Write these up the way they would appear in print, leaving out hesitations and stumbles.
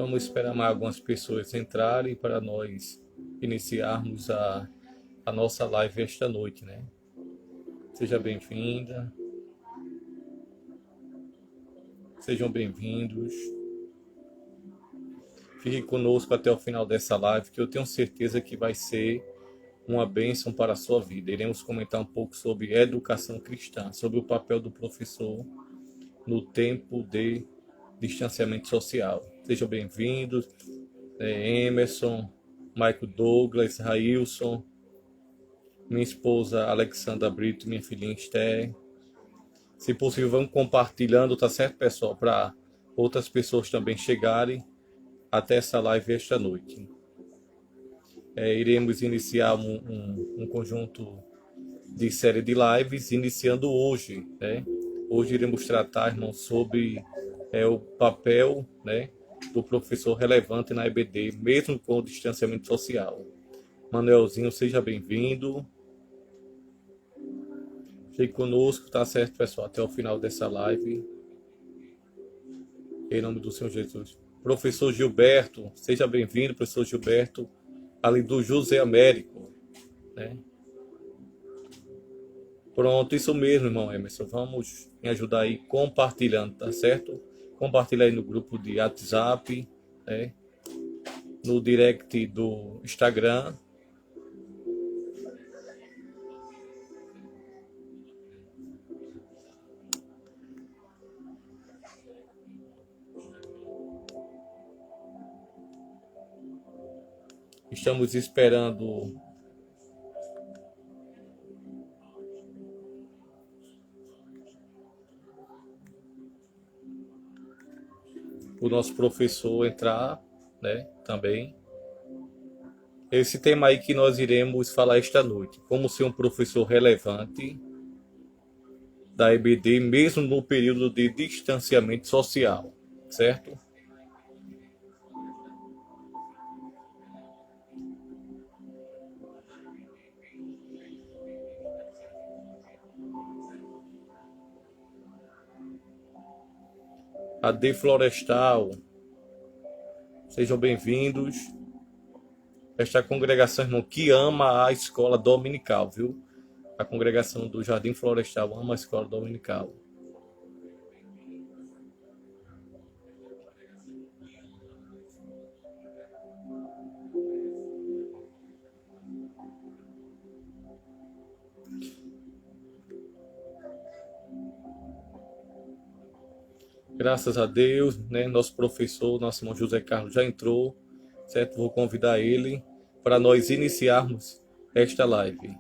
Vamos esperar mais algumas pessoas entrarem para nós iniciarmos a nossa live esta noite, né? Seja bem-vinda, sejam bem-vindos. Fique conosco até o final dessa live, que eu tenho certeza que vai ser uma bênção para a sua vida. Iremos comentar um pouco sobre educação cristã, sobre o papel do professor no tempo de distanciamento social. Sejam bem-vindos, Emerson, Michael Douglas, Railson, minha esposa Alexandra Brito, minha filhinha Esther. Se possível, vamos compartilhando, tá certo, pessoal? Para outras pessoas também chegarem até essa live esta noite. Iremos iniciar um conjunto de série de lives, iniciando hoje, né? Hoje iremos tratar, irmão, sobre o papel, né, do professor relevante na EBD, mesmo com o distanciamento social. Manuelzinho, seja bem-vindo. Fique conosco, tá certo, pessoal? Até o final dessa live. Em nome do Senhor Jesus. Professor Gilberto, seja bem-vindo, professor Gilberto, além do José Américo, né? Pronto, isso mesmo, irmão Emerson. Vamos me ajudar aí compartilhando, tá certo? Compartilha aí no grupo de WhatsApp, né? No direct do Instagram. Estamos esperando o nosso professor entrar, né? Também. Esse tema aí que nós iremos falar esta noite. Como ser um professor relevante da EBD, mesmo no período de distanciamento social, certo? A Deflorestal, sejam bem-vindos. Esta congregação, irmão, que ama a escola dominical, viu? A congregação do Jardim Florestal ama a escola dominical. Graças a Deus, né? Nosso professor, nosso irmão José Carlos já entrou, certo? Vou convidar ele para nós iniciarmos esta live.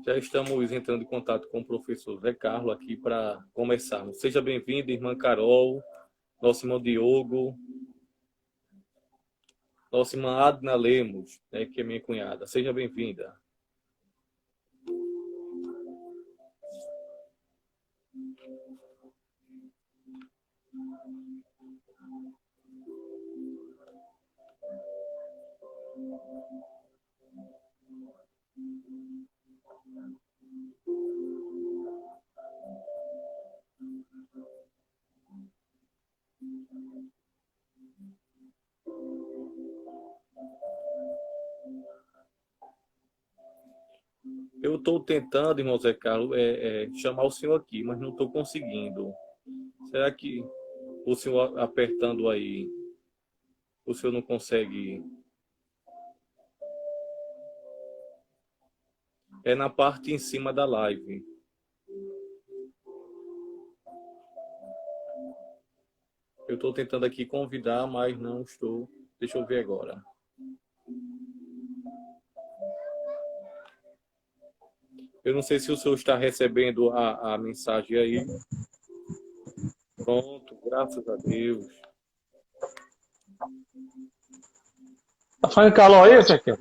Já estamos entrando em contato com o professor Zé Carlos aqui para começarmos. Seja bem-vindo, irmã Carol, nosso irmão Diogo, nossa irmã Adna Lemos, né, que é minha cunhada. Seja bem-vinda. Eu estou tentando, irmão Zé Carlos, chamar o senhor aqui, mas não estou conseguindo. Será que o senhor apertando aí, o senhor não consegue? É na parte em cima da live. Eu estou tentando aqui convidar, mas não estou. Deixa eu ver agora. Eu não sei se o senhor está recebendo a mensagem aí. Pronto, graças a Deus. fazendo calor aí, Ezequiel?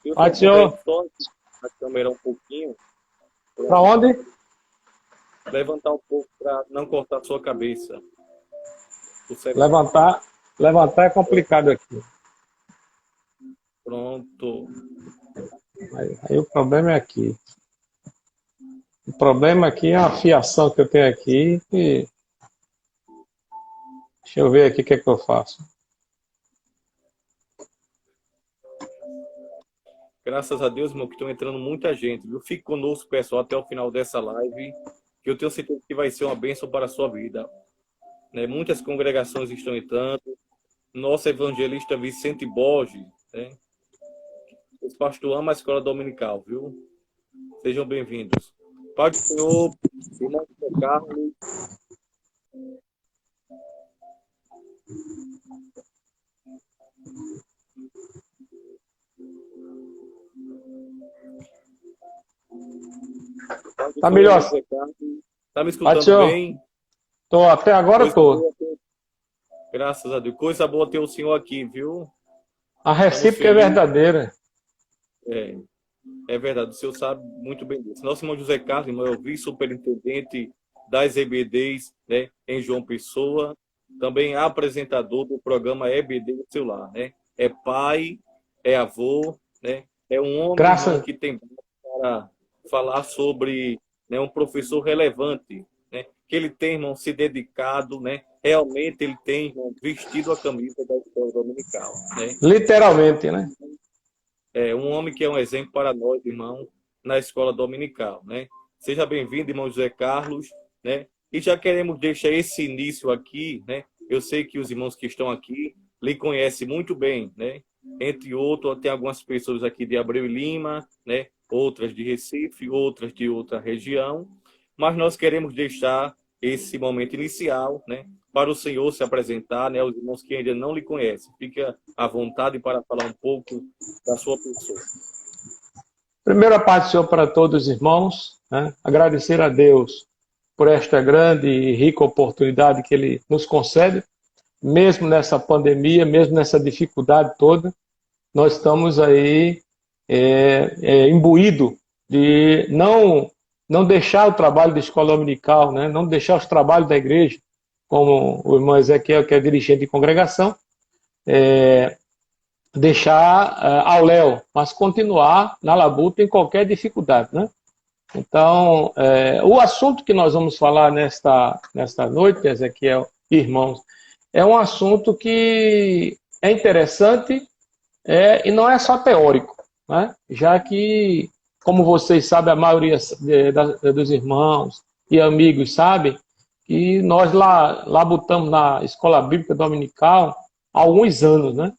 Eu Pai só do Senhor, só a câmera um pouquinho, para para onde? levantar um pouco para não cortar a sua cabeça. O celular. Levantar é complicado aqui. Pronto. Aí o problema é aqui. O problema aqui é a fiação que eu tenho aqui. Deixa eu ver aqui o que é que eu faço. Graças a Deus, irmão, que estão entrando muita gente, viu? Fique conosco, pessoal, até o final dessa live, que eu tenho certeza que vai ser uma bênção para a sua vida. Né? Muitas congregações estão entrando. Nosso evangelista Vicente Borges, né? Esse pastor ama a escola dominical, viu? Sejam bem-vindos. Pai do Senhor, irmão Carlos. Tá melhor. Tá me escutando bem? Tô, até agora tô. Graças a Deus. Coisa boa ter o senhor aqui, viu? A recíproca é verdadeira. É verdade, o senhor sabe muito bem disso. Nosso irmão José Carlos, irmão, é o vice-superintendente das EBDs, né, em João Pessoa, também apresentador do programa EBD do celular, né? É pai, é avô, né? É um homem que tem para falar sobre, né, um professor relevante, né? Que ele tem, irmão, se dedicado, né? Realmente ele tem, irmão, vestido a camisa da escola dominical, né? Literalmente, né? É um homem que é um exemplo para nós, irmão, na escola dominical, né? Seja bem-vindo, irmão José Carlos, né? E já queremos deixar esse início aqui, né? Eu sei que os irmãos que estão aqui lhe conhecem muito bem, né? Entre outros, tem algumas pessoas aqui de Abreu e Lima, né? Outras de Recife, outras de outra região, mas nós queremos deixar esse momento inicial, né? Para o senhor se apresentar, né? Os irmãos que ainda não lhe conhecem. Fica à vontade para falar um pouco da sua pessoa. Primeira parte do Senhor para todos os irmãos, né? Agradecer a Deus por esta grande e rica oportunidade que Ele nos concede, mesmo nessa pandemia, mesmo nessa dificuldade toda, nós estamos aí imbuído de não deixar o trabalho da escola dominical, né? Não deixar os trabalhos da igreja, como o irmão Ezequiel, que é dirigente de congregação, deixar ao léu, mas continuar na labuta em qualquer dificuldade, né? Então, o assunto que nós vamos falar nesta noite, Ezequiel, irmãos, é um assunto que é interessante e não é só teórico, né? Já que, como vocês sabem, a maioria dos irmãos e amigos sabe que nós labutamos na Escola Bíblica Dominical há alguns anos, né?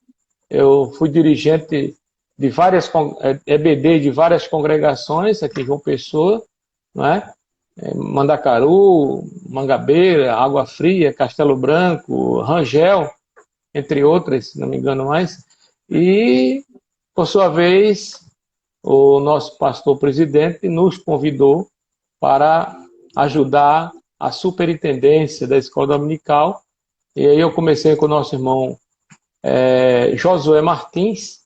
Eu fui dirigente de várias EBD de várias congregações aqui em João Pessoa, né? Mandacaru, Mangabeira, Água Fria, Castelo Branco, Rangel, entre outras, se não me engano mais. E, por sua vez, o nosso pastor presidente nos convidou para ajudar a superintendência da escola dominical. E aí eu comecei com o nosso irmão Josué Martins,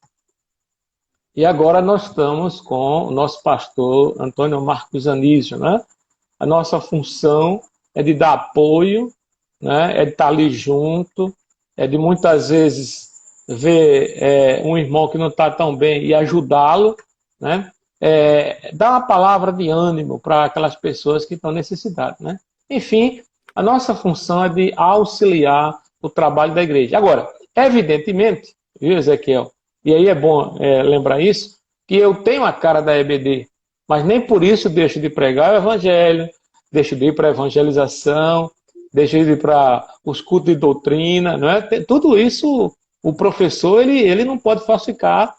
e agora nós estamos com o nosso pastor Antônio Marcos Anísio, né? A nossa função é de dar apoio, né? É de estar ali junto, é de muitas vezes ver um irmão que não está tão bem e ajudá-lo, né? Dar uma palavra de ânimo para aquelas pessoas que estão necessitadas, né? Enfim, a nossa função é de auxiliar o trabalho da igreja. Agora, evidentemente, viu, Ezequiel? E aí é bom lembrar isso, que eu tenho a cara da EBD, mas nem por isso deixo de pregar o evangelho, deixo de ir para a evangelização, deixo de ir para os cultos de doutrina, não é? Tudo isso, o professor, ele não pode falsificar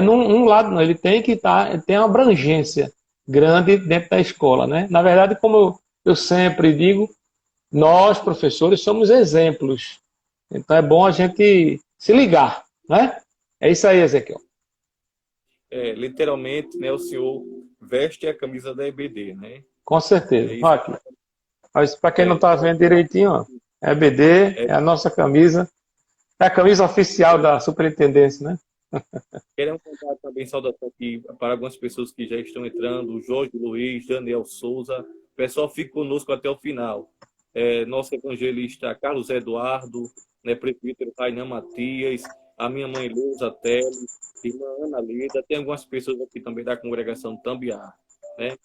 num lado, não. Ele tem que tem uma abrangência grande dentro da escola, né? Na verdade, como eu sempre digo, nós, professores, somos exemplos. Então é bom a gente se ligar, né? É isso aí, Ezequiel. Literalmente, né, o senhor veste a camisa da EBD, né? Com certeza. Aqui. Mas para quem não está vendo direitinho, ó, EBD é a nossa camisa É a camisa oficial da superintendência, né? Queremos mandar também saudação aqui para algumas pessoas que já estão entrando, o Jorge Luiz, Daniel Souza. Pessoal, fique conosco até o final. Nosso evangelista Carlos Eduardo, né, prefeito Rainan Matias, a minha mãe Leusa Teles, irmã Ana Leda, tem algumas pessoas aqui também da congregação Tambiá, né?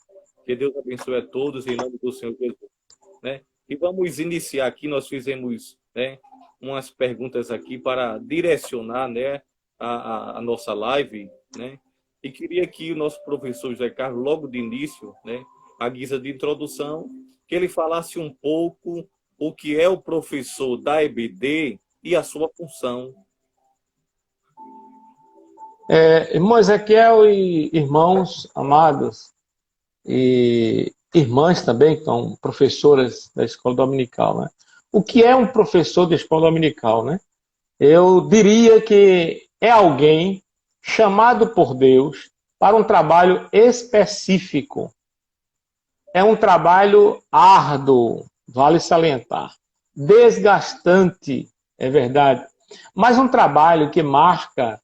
Que Deus abençoe a todos em nome do Senhor Jesus, né? E vamos iniciar aqui, nós fizemos, né, umas perguntas aqui para direcionar, né, a nossa live, né? E queria que o nosso professor José Carlos, logo de início, né, à guisa de introdução, que ele falasse um pouco o que é o professor da EBD e a sua função. Irmão Ezequiel e irmãos amados, e irmãs também, que são professoras da escola dominical, né? O que é um professor de escola dominical, né? Eu diria que é alguém chamado por Deus para um trabalho específico. É um trabalho árduo, vale salientar. Desgastante, é verdade. Mas um trabalho que marca,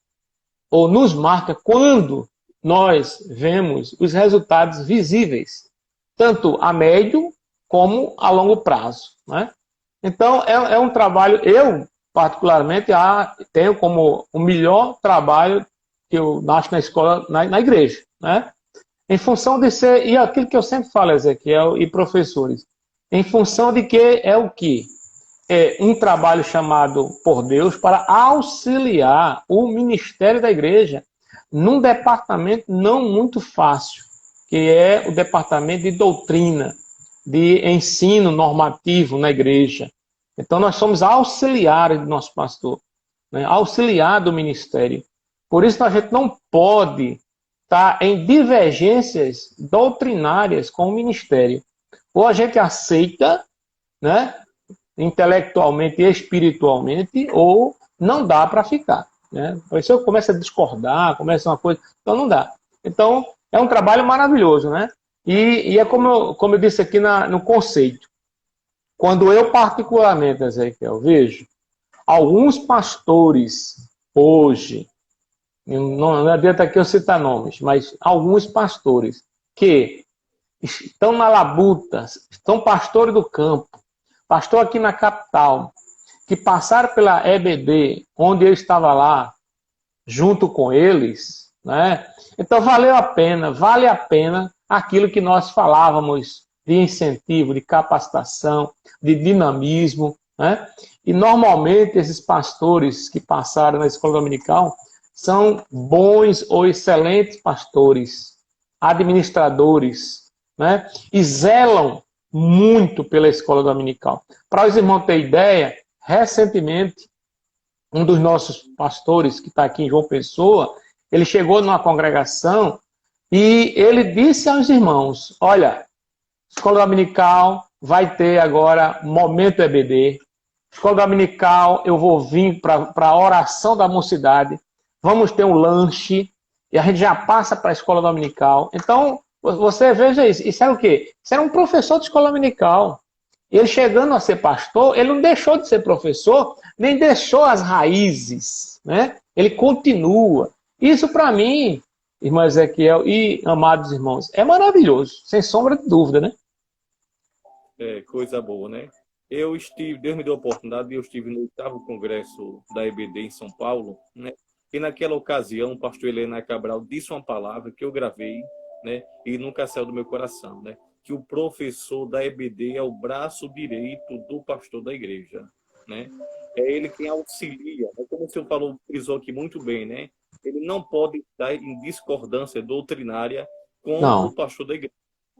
ou nos marca, quando nós vemos os resultados visíveis, tanto a médio como a longo prazo, né? Então, é um trabalho, eu particularmente tenho como o melhor trabalho que eu acho na escola, na igreja, né? Em função de ser, e aquilo que eu sempre falo, Ezequiel e professores, em função de que é o quê? É um trabalho chamado por Deus para auxiliar o ministério da igreja num departamento não muito fácil, que é o departamento de doutrina, de ensino normativo na igreja. Então, nós somos auxiliares do nosso pastor, né? Auxiliar do ministério. Por isso, a gente não pode estar em divergências doutrinárias com o ministério. Ou a gente aceita, né, intelectualmente e espiritualmente, ou não dá para ficar, né? Se eu começo a discordar, começa uma coisa, então não dá. Então, é um trabalho maravilhoso, né? E é como eu disse aqui no conceito. Quando eu, particularmente, Ezequiel, vejo alguns pastores hoje, não adianta aqui eu citar nomes, mas alguns pastores que estão na labuta, estão pastores do campo, pastor aqui na capital, que passaram pela EBD, onde eu estava lá, junto com eles, né? Então vale a pena aquilo que nós falávamos de incentivo, de capacitação, de dinamismo, né? E normalmente esses pastores que passaram na escola dominical são bons ou excelentes pastores, administradores, né? E zelam muito pela escola dominical. Para os irmãos terem ideia, recentemente, um dos nossos pastores, que está aqui em João Pessoa, ele chegou numa congregação e ele disse aos irmãos, olha, escola dominical vai ter agora momento EBD, escola dominical eu vou vir para a oração da mocidade, vamos ter um lanche, e a gente já passa para a escola dominical. Então, você veja isso. Isso era o quê? Isso era um professor de escola dominical. Ele chegando a ser pastor, ele não deixou de ser professor, nem deixou as raízes, né? Ele continua. Isso, para mim, irmão Ezequiel e amados irmãos, é maravilhoso, sem sombra de dúvida, né? Coisa boa, né? Deus me deu a oportunidade, eu estive no 8º Congresso da EBD em São Paulo, né? E naquela ocasião, o pastor Helena Cabral disse uma palavra que eu gravei, né? E nunca saiu do meu coração, né? Que o professor da EBD é o braço direito do pastor da igreja, né? É ele quem auxilia, né? Como o senhor falou, frisou aqui muito bem, né? Ele não pode estar em discordância doutrinária com o pastor da igreja,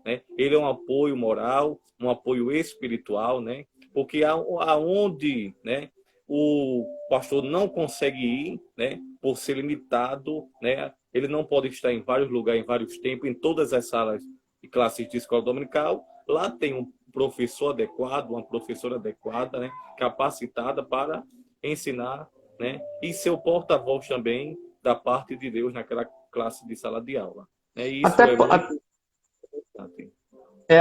né? Ele é um apoio moral, um apoio espiritual, né? Porque aonde, né, o pastor não consegue ir, né, por ser limitado, né, ele não pode estar em vários lugares, em vários tempos, em todas as salas e classes de escola dominical. Lá tem um professor adequado, uma professora adequada, né, capacitada para ensinar, né, e ser o porta-voz também da parte de Deus naquela classe de sala de aula. Né? E isso muito importante.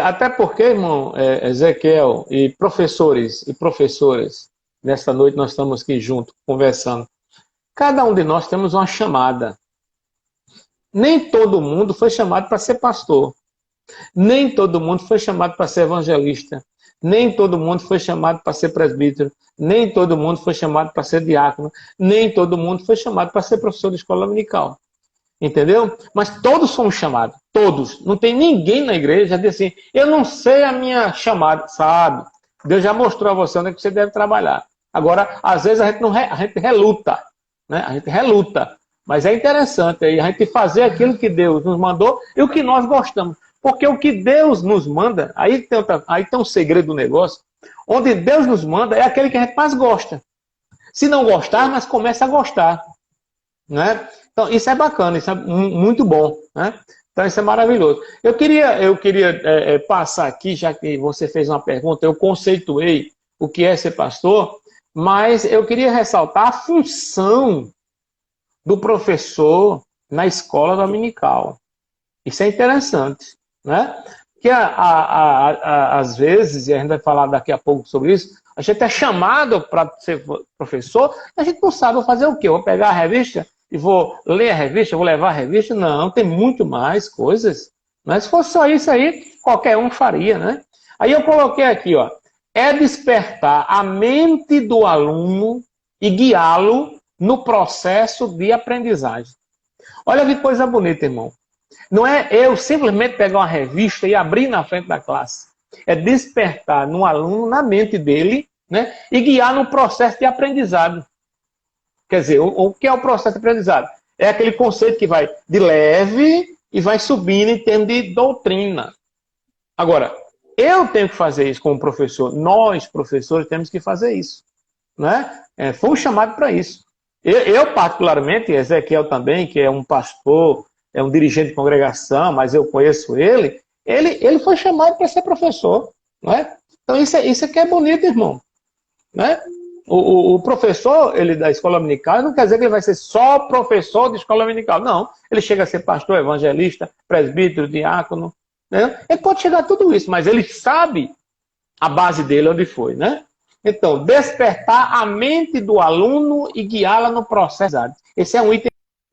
Até porque, irmão Ezequiel, e professores e professoras nessa noite nós estamos aqui juntos, conversando. Cada um de nós temos uma chamada. Nem todo mundo foi chamado para ser pastor. Nem todo mundo foi chamado para ser evangelista. Nem todo mundo foi chamado para ser presbítero. Nem todo mundo foi chamado para ser diácono. Nem todo mundo foi chamado para ser professor de escola dominical. Entendeu? Mas todos somos chamados. Todos. Não tem ninguém na igreja que diz assim, eu não sei a minha chamada. Sabe? Deus já mostrou a você onde é que você deve trabalhar. Agora, às vezes a gente reluta. Né? A gente reluta. Mas é interessante aí a gente fazer aquilo que Deus nos mandou e o que nós gostamos. Porque o que Deus nos manda, aí tem um segredo do negócio, onde Deus nos manda é aquele que a gente mais gosta. Se não gostar, mas começa a gostar. Né? Então, isso é bacana, isso é muito bom. Né? Então, isso é maravilhoso. Eu queria passar aqui, já que você fez uma pergunta, eu conceituei o que é ser pastor, mas eu queria ressaltar a função do professor na escola dominical. Isso é interessante, né? Que às vezes, e a gente vai falar daqui a pouco sobre isso, a gente é chamado para ser professor, a gente não sabe fazer o quê? Eu vou pegar a revista e vou ler a revista, vou levar a revista? Não, tem muito mais coisas. Mas se fosse só isso aí, qualquer um faria, né? Aí eu coloquei aqui, ó, é despertar a mente do aluno e guiá-lo no processo de aprendizagem. Olha que coisa bonita, irmão. Não é eu simplesmente pegar uma revista e abrir na frente da classe. É despertar no aluno, na mente dele, né, e guiar no processo de aprendizado. Quer dizer, o que é o processo de aprendizado? É aquele conceito que vai de leve e vai subindo em termos de doutrina. Agora, eu tenho que fazer isso como professor. Nós, professores, temos que fazer isso. Né? Fomos chamados para isso. Eu, particularmente, Ezequiel também, que é um pastor, é um dirigente de congregação, mas eu conheço ele foi chamado para ser professor. Né? Então, isso aqui é bonito, irmão. Né? O professor ele da escola dominical não quer dizer que ele vai ser só professor de escola dominical. Não, ele chega a ser pastor, evangelista, presbítero, diácono. Né? Ele pode chegar a tudo isso, mas ele sabe a base dele onde foi. Né? Então, despertar a mente do aluno e guiá-la no processo. Esse é um item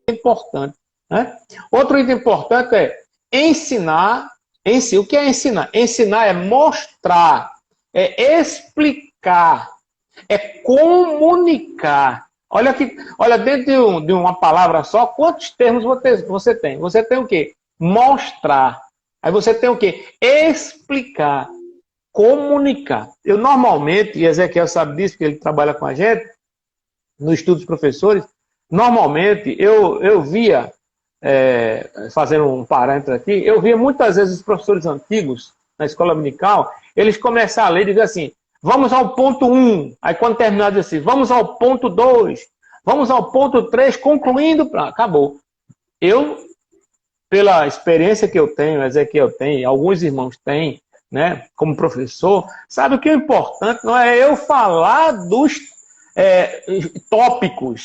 importante. Né? Outro item importante é ensinar. O que é ensinar? Ensinar é mostrar, é explicar, é comunicar. Olha dentro de uma palavra só, quantos termos você tem? Você tem o quê? Mostrar. Aí você tem o quê? Explicar. Comunicar. Eu normalmente, e Ezequiel sabe disso, porque ele trabalha com a gente, no estudo dos professores, normalmente eu via, fazendo um parâmetro aqui, eu via muitas vezes os professores antigos, na escola dominical, eles começaram a ler e dizer assim, vamos ao ponto 1, aí quando terminar diz assim, vamos ao ponto 2, vamos ao ponto 3, concluindo, acabou. Eu, pela experiência que eu tenho, Ezequiel tem, alguns irmãos têm, né, como professor, sabe o que é importante? Não é eu falar dos tópicos,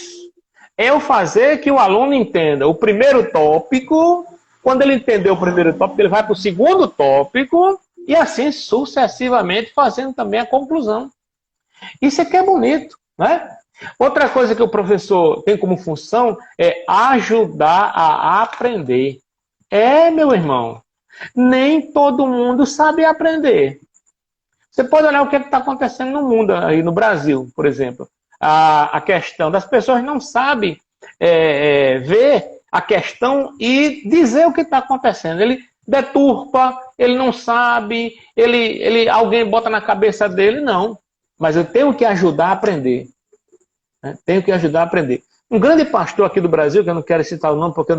é eu fazer que o aluno entenda o primeiro tópico, quando ele entender o primeiro tópico, ele vai para o segundo tópico, e assim sucessivamente, fazendo também a conclusão. Isso aqui é bonito, né? Outra coisa que o professor tem como função é ajudar a aprender. Meu irmão, nem todo mundo sabe aprender. Você pode olhar o que está acontecendo no mundo, aí no Brasil, por exemplo. A questão das pessoas não sabem ver a questão e dizer o que está acontecendo. Ele deturpa, ele não sabe, alguém bota na cabeça dele, não. Mas eu tenho que ajudar a aprender. Né? Tenho que ajudar a aprender. Um grande pastor aqui do Brasil, que eu não quero citar o nome, porque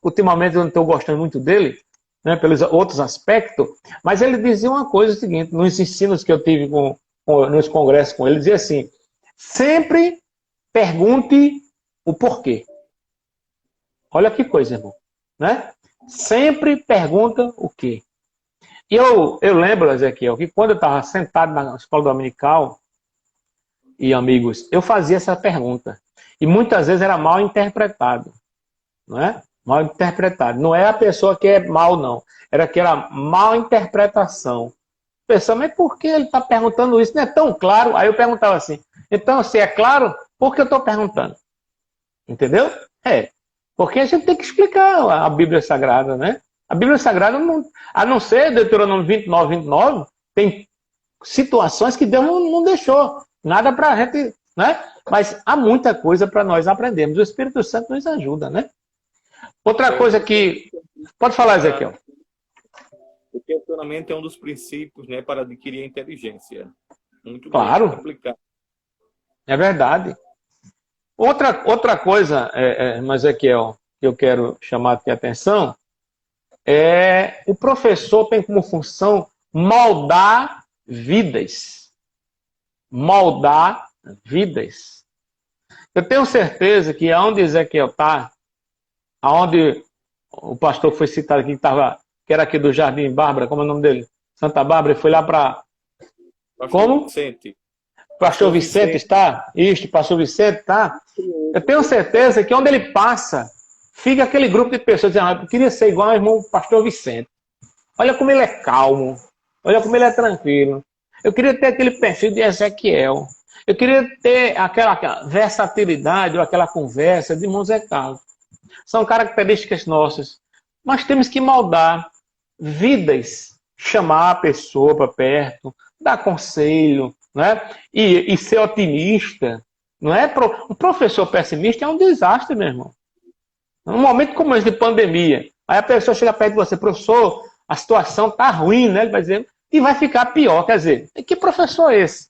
ultimamente eu não estou gostando muito dele, né, pelos outros aspectos, mas ele dizia uma coisa seguinte, nos ensinos que eu tive nos congressos com ele, dizia assim, sempre pergunte o porquê. Olha que coisa, irmão. Né? Sempre pergunta o quê. E eu lembro, Ezequiel, que quando eu estava sentado na escola dominical, e amigos, eu fazia essa pergunta. E muitas vezes era mal interpretado. Não é? Mal interpretado. Não é a pessoa que é mal, não. Era mal interpretação. Pessoal, mas por que ele está perguntando isso? Não é tão claro? Aí eu perguntava assim, então, se é claro, por que eu estou perguntando? Entendeu? Porque a gente tem que explicar a Bíblia Sagrada, né? A Bíblia Sagrada, a não ser Deuteronômio 29, tem situações que Deus não deixou. Nada para a gente, né? Mas há muita coisa para nós aprendermos. O Espírito Santo nos ajuda, né? Outra coisa que... Pode falar, Ezequiel. O questionamento é um dos princípios, né, para adquirir a inteligência. Muito Claro. complicado. É verdade. Outra coisa, Ezequiel, que eu quero chamar a atenção, o professor tem como função moldar vidas. Moldar vidas. Eu tenho certeza que aonde Ezequiel está, aonde o pastor foi citado aqui, que era aqui do Jardim Bárbara, como é o nome dele? Santa Bárbara, ele foi lá para... Como? Vicente. Pastor Vicente está? Isso, pastor Vicente está? Eu tenho certeza que onde ele passa, fica aquele grupo de pessoas dizendo, eu queria ser igual ao irmão pastor Vicente. Olha como ele é calmo, olha como ele é tranquilo. Eu queria ter aquele perfil de Ezequiel. Eu queria ter aquela versatilidade ou aquela conversa de irmão Zé Carlos. São características nossas. Mas temos que moldar vidas, chamar a pessoa para perto, dar conselho, né? E ser otimista. Não é? Um professor pessimista é um desastre, meu irmão. Num momento como esse de pandemia, aí a pessoa chega perto de você, professor, a situação está ruim, né? Ele vai dizer, e vai ficar pior. Quer dizer, que professor é esse?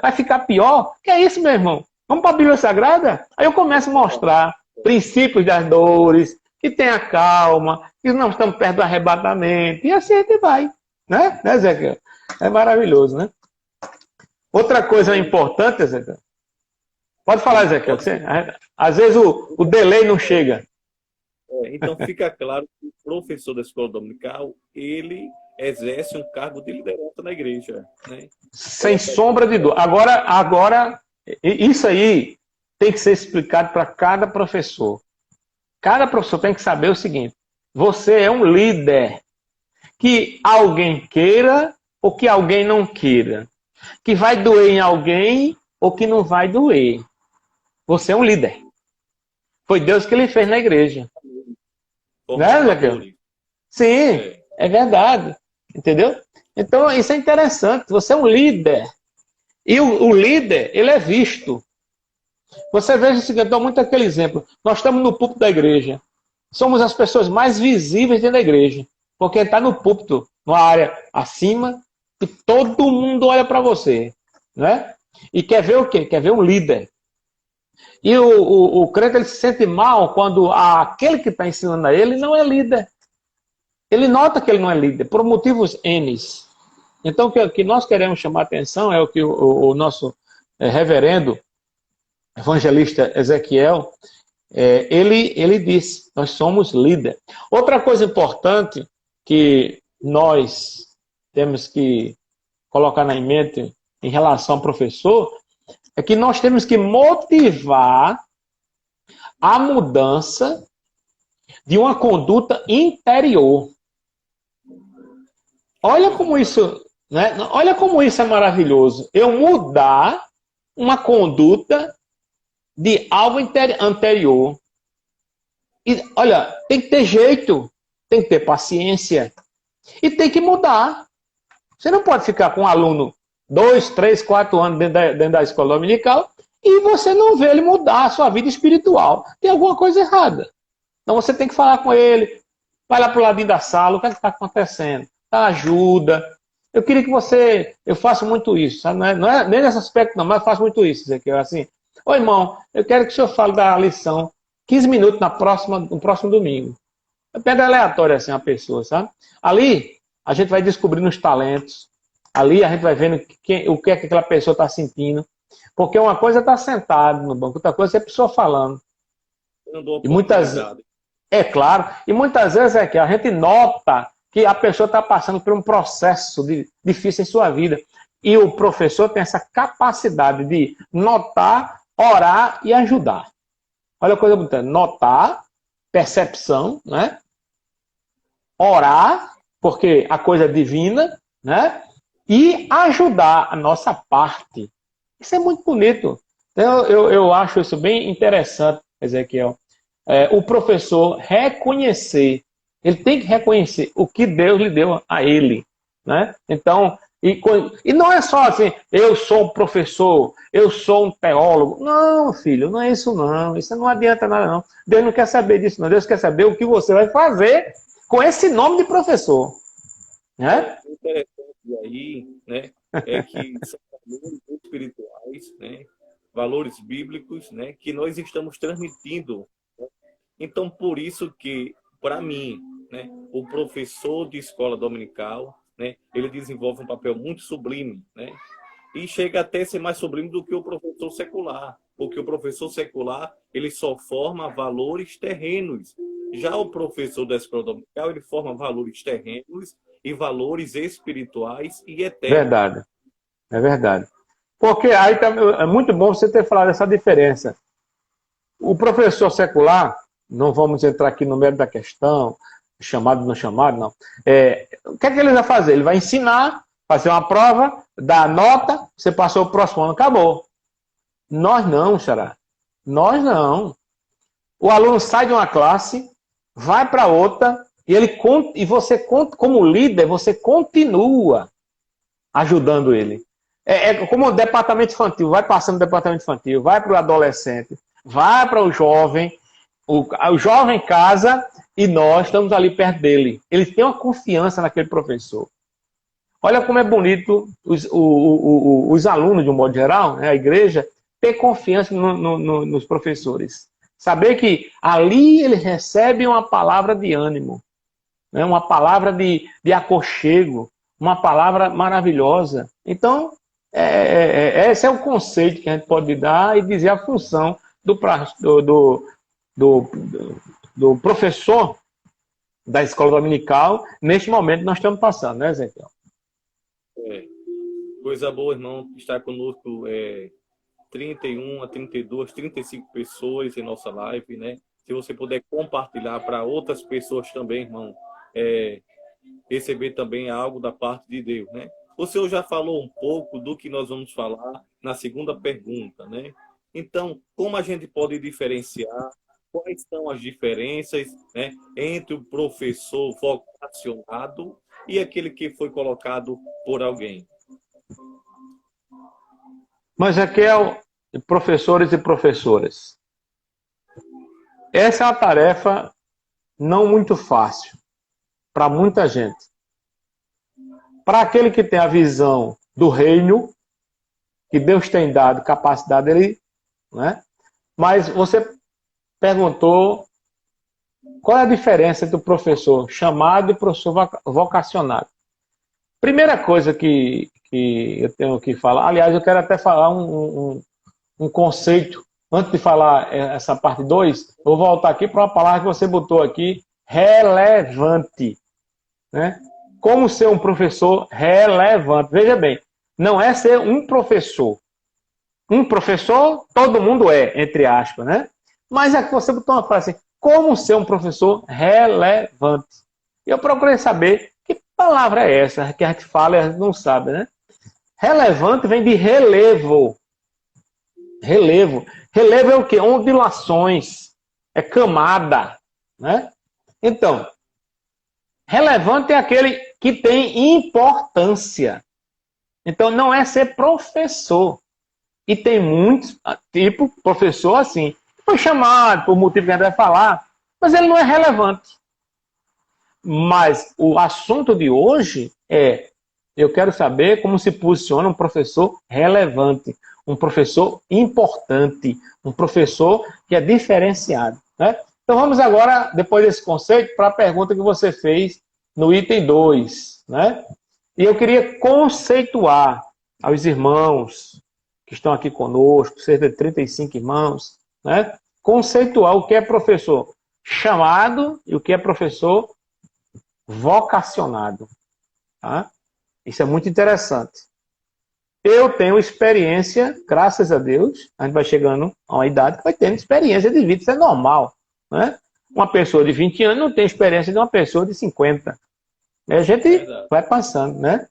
Vai ficar pior? Que é isso, meu irmão? Vamos para a Bíblia Sagrada? Aí eu começo a mostrar princípios das dores, que tenha calma, que não estamos perto do arrebatamento, e assim a gente vai. Né, Zeca? É maravilhoso, né? Outra coisa importante, Zeca. Pode falar, Zeca. Às vezes o delay não chega. Então fica claro que o professor da escola dominical, ele exerce um cargo de liderança na igreja. Né? Sem sombra de dúvida. Agora, isso aí tem que ser explicado para cada professor. Cada professor tem que saber o seguinte: você é um líder. Que alguém queira ou que alguém não queira. Que vai doer em alguém ou que não vai doer. Você é um líder. Foi Deus que ele fez na igreja. Né, Ezequiel? Sim, é verdade. Entendeu? Então, isso é interessante. Você é um líder. E o líder, ele é visto. Você veja o seguinte, eu dou muito aquele exemplo. Nós estamos no púlpito da igreja. Somos as pessoas mais visíveis dentro da igreja. Porque está no púlpito, numa área acima, e todo mundo olha para você. Né? E quer ver o quê? Quer ver um líder. E o crente ele se sente mal quando aquele que está ensinando a ele não é líder. Ele nota que ele não é líder, por motivos N. Então, o que nós queremos chamar a atenção é o que o nosso reverendo evangelista Ezequiel, ele disse, nós somos líder. Outra coisa importante que nós temos que colocar na mente em relação ao professor, é que nós temos que motivar a mudança de uma conduta interior. Olha como isso, né? Olha como isso é maravilhoso. Eu mudar uma conduta de algo anterior. E, olha, tem que ter jeito, tem que ter paciência e tem que mudar. Você não pode ficar com um aluno 2, 3, 4 anos dentro da escola dominical e você não vê ele mudar a sua vida espiritual. Tem alguma coisa errada. Então você tem que falar com ele, vai lá para o ladinho da sala, o que é que está acontecendo? Ajuda. Eu queria que você... Eu faço muito isso, sabe? Não é nem nesse aspecto não, mas eu faço muito isso. Assim, ô irmão, eu quero que o senhor fale da lição 15 minutos no próximo domingo. Eu pego aleatório assim a pessoa, sabe? Ali a gente vai descobrindo os talentos. Ali a gente vai vendo o que é que aquela pessoa está sentindo. Porque uma coisa é estar sentado no banco, outra coisa é a pessoa falando. E muitas... É claro. E muitas vezes é que a gente nota que a pessoa está passando por um processo difícil em sua vida. E o professor tem essa capacidade de notar, orar e ajudar. Olha a coisa bonita. Notar, percepção, né? Orar porque a coisa é divina, né? E ajudar a nossa parte. Isso é muito bonito. Então, eu acho isso bem interessante, Ezequiel. O professor reconhecer, ele tem que reconhecer o que Deus lhe deu a ele, né? Então, e não é só assim, eu sou um professor, eu sou um teólogo. Não, filho, não é isso não. Isso não adianta nada não. Deus não quer saber disso não. Deus quer saber o que você vai fazer com esse nome de professor, né? O interessante aí, né, é que são valores espirituais, né, valores bíblicos, né, que nós estamos transmitindo. Então, por isso que, para mim, né, o professor de escola dominical, né, ele desenvolve um papel muito sublime, né, e chega até a ser mais sublime do que o professor secular, porque o professor secular ele só forma valores terrenos. Já o professor da escola dominical ele forma valores terrenos e valores espirituais e eternos. Verdade, é verdade. Porque aí é muito bom você ter falado essa diferença. O professor secular, não vamos entrar aqui no mérito da questão, chamado ou não chamado, não. O que é que ele vai fazer? Ele vai ensinar, fazer uma prova, dar nota, você passou o próximo ano, acabou. Nós não, Xará. Nós não. O aluno sai de uma classe, vai para outra, e você, como líder, você continua ajudando ele. É como o departamento infantil, vai passando o departamento infantil, vai para o adolescente, vai para o jovem, o jovem casa e nós estamos ali perto dele. Ele tem uma confiança naquele professor. Olha como é bonito os alunos, de um modo geral, né, a igreja, ter confiança nos professores. Saber que ali ele recebe uma palavra de ânimo, né, uma palavra de aconchego, uma palavra maravilhosa. Então, esse é o conceito que a gente pode dar e dizer a função do professor da escola dominical neste momento que nós estamos passando, né, Ezequiel? Coisa boa, irmão, estar conosco 31 a 32, 35 pessoas em nossa live, né? Se você puder compartilhar para outras pessoas também, irmão, receber também algo da parte de Deus, né? O senhor já falou um pouco do que nós vamos falar na segunda pergunta, né? Então, como a gente pode diferenciar quais são as diferenças, né, entre o professor vocacionado e aquele que foi colocado por alguém? Mas, Ezequiel, professores e professoras, essa é uma tarefa não muito fácil para muita gente. Para aquele que tem a visão do reino, que Deus tem dado capacidade dele, né? Mas você perguntou qual é a diferença entre o professor chamado e o professor vocacionado. Primeira coisa que eu tenho que falar, aliás, eu quero até falar um conceito, antes de falar essa parte 2, eu vou voltar aqui para uma palavra que você botou aqui, relevante, né? Como ser um professor relevante. Veja bem, não é ser um professor. Um professor, todo mundo é, entre aspas, né? Mas aqui você botou uma frase assim, como ser um professor relevante. E eu procurei saber que palavra é essa que a gente fala e a gente não sabe, né? Relevante vem de relevo. Relevo. Relevo é o quê? Ondulações. É camada, né? Então, relevante é aquele que tem importância. Então, não é ser professor. E tem muitos, tipo, professor assim, foi chamado por motivo que a gente vai falar, mas ele não é relevante. Mas o assunto de hoje eu quero saber como se posiciona um professor relevante, um professor importante, um professor que é diferenciado, né? Então vamos agora, depois desse conceito, para a pergunta que você fez no item 2, né? E eu queria conceituar aos irmãos que estão aqui conosco, cerca de 35 irmãos, né? Conceituar o que é professor chamado e o que é professor vocacionado. Tá? Isso é muito interessante. Eu tenho experiência, graças a Deus, a gente vai chegando a uma idade que vai tendo experiência de vida, isso é normal. Né? Uma pessoa de 20 anos não tem experiência de uma pessoa de 50. A gente vai passando, né?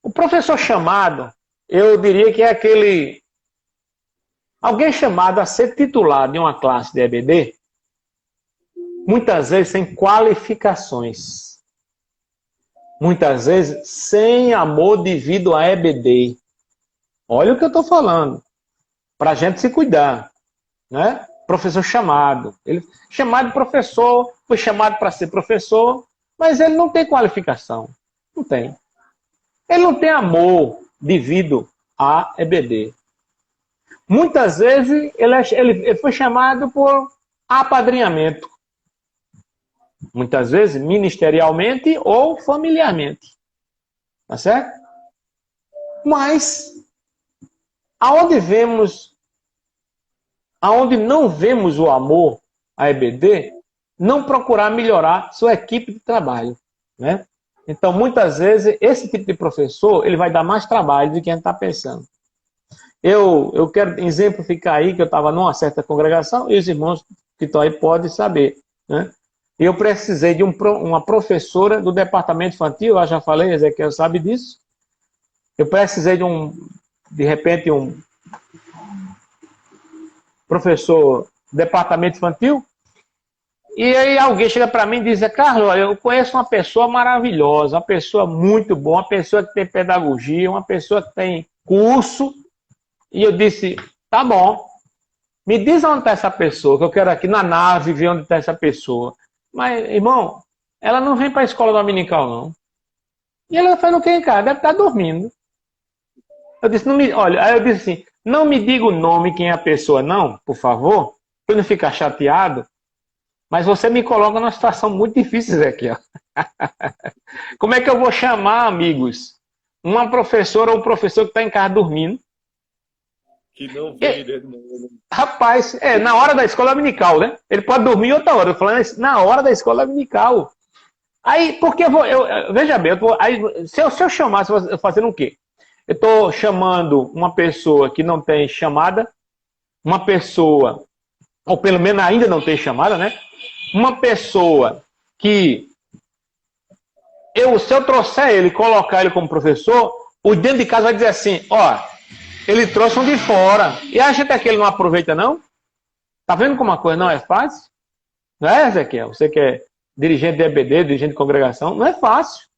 O professor chamado, eu diria que é aquele... Alguém chamado a ser titular de uma classe de EBD, muitas vezes sem qualificações. Muitas vezes sem amor devido a EBD. Olha o que eu estou falando. Para a gente se cuidar, né? Professor chamado. Ele chamado de professor, foi chamado para ser professor, mas ele não tem qualificação. Não tem. Ele não tem amor devido a EBD. Muitas vezes ele foi chamado por apadrinhamento. Muitas vezes ministerialmente ou familiarmente. Tá certo? Mas aonde não vemos o amor a EBD, não procurar melhorar sua equipe de trabalho, né? Então, muitas vezes, esse tipo de professor, ele vai dar mais trabalho do que a gente está pensando. Eu quero exemplificar aí que eu estava numa certa congregação e os irmãos que estão aí podem saber, né? Eu precisei de uma professora do departamento infantil, eu já falei, Ezequiel sabe disso. Eu precisei de repente, um professor do departamento infantil. E aí alguém chega para mim e diz, Carlos, olha, eu conheço uma pessoa maravilhosa, uma pessoa muito boa, uma pessoa que tem pedagogia, uma pessoa que tem curso. E eu disse, tá bom, me diz onde está essa pessoa, que eu quero aqui na nave ver onde está essa pessoa. Mas, irmão, ela não vem para a escola dominical, não. E ela faz o que em casa? Deve estar dormindo. Eu disse, olha, aí eu disse assim, não me diga o nome, quem é a pessoa, não, por favor, para eu não ficar chateado. Mas você me coloca numa situação muito difícil aqui, ó. Como é que eu vou chamar, amigos, uma professora ou um professor que está em casa dormindo? Que não vem, né? Rapaz, na hora da escola dominical, né? Ele pode dormir outra hora. Eu falando na hora da escola dominical. Aí, porque veja bem, se eu chamasse, eu fazendo o quê? Eu estou chamando uma pessoa que não tem chamada, uma pessoa, ou pelo menos ainda não tem chamada, né? Uma pessoa que, se eu trouxer ele, colocar ele como professor, o dentro de casa vai dizer assim, ó, ele trouxe um de fora. E a gente aqui ele não aproveita, não? Tá vendo como a coisa não é fácil? Não é, Ezequiel? Você que é dirigente de EBD, dirigente de congregação, não é fácil.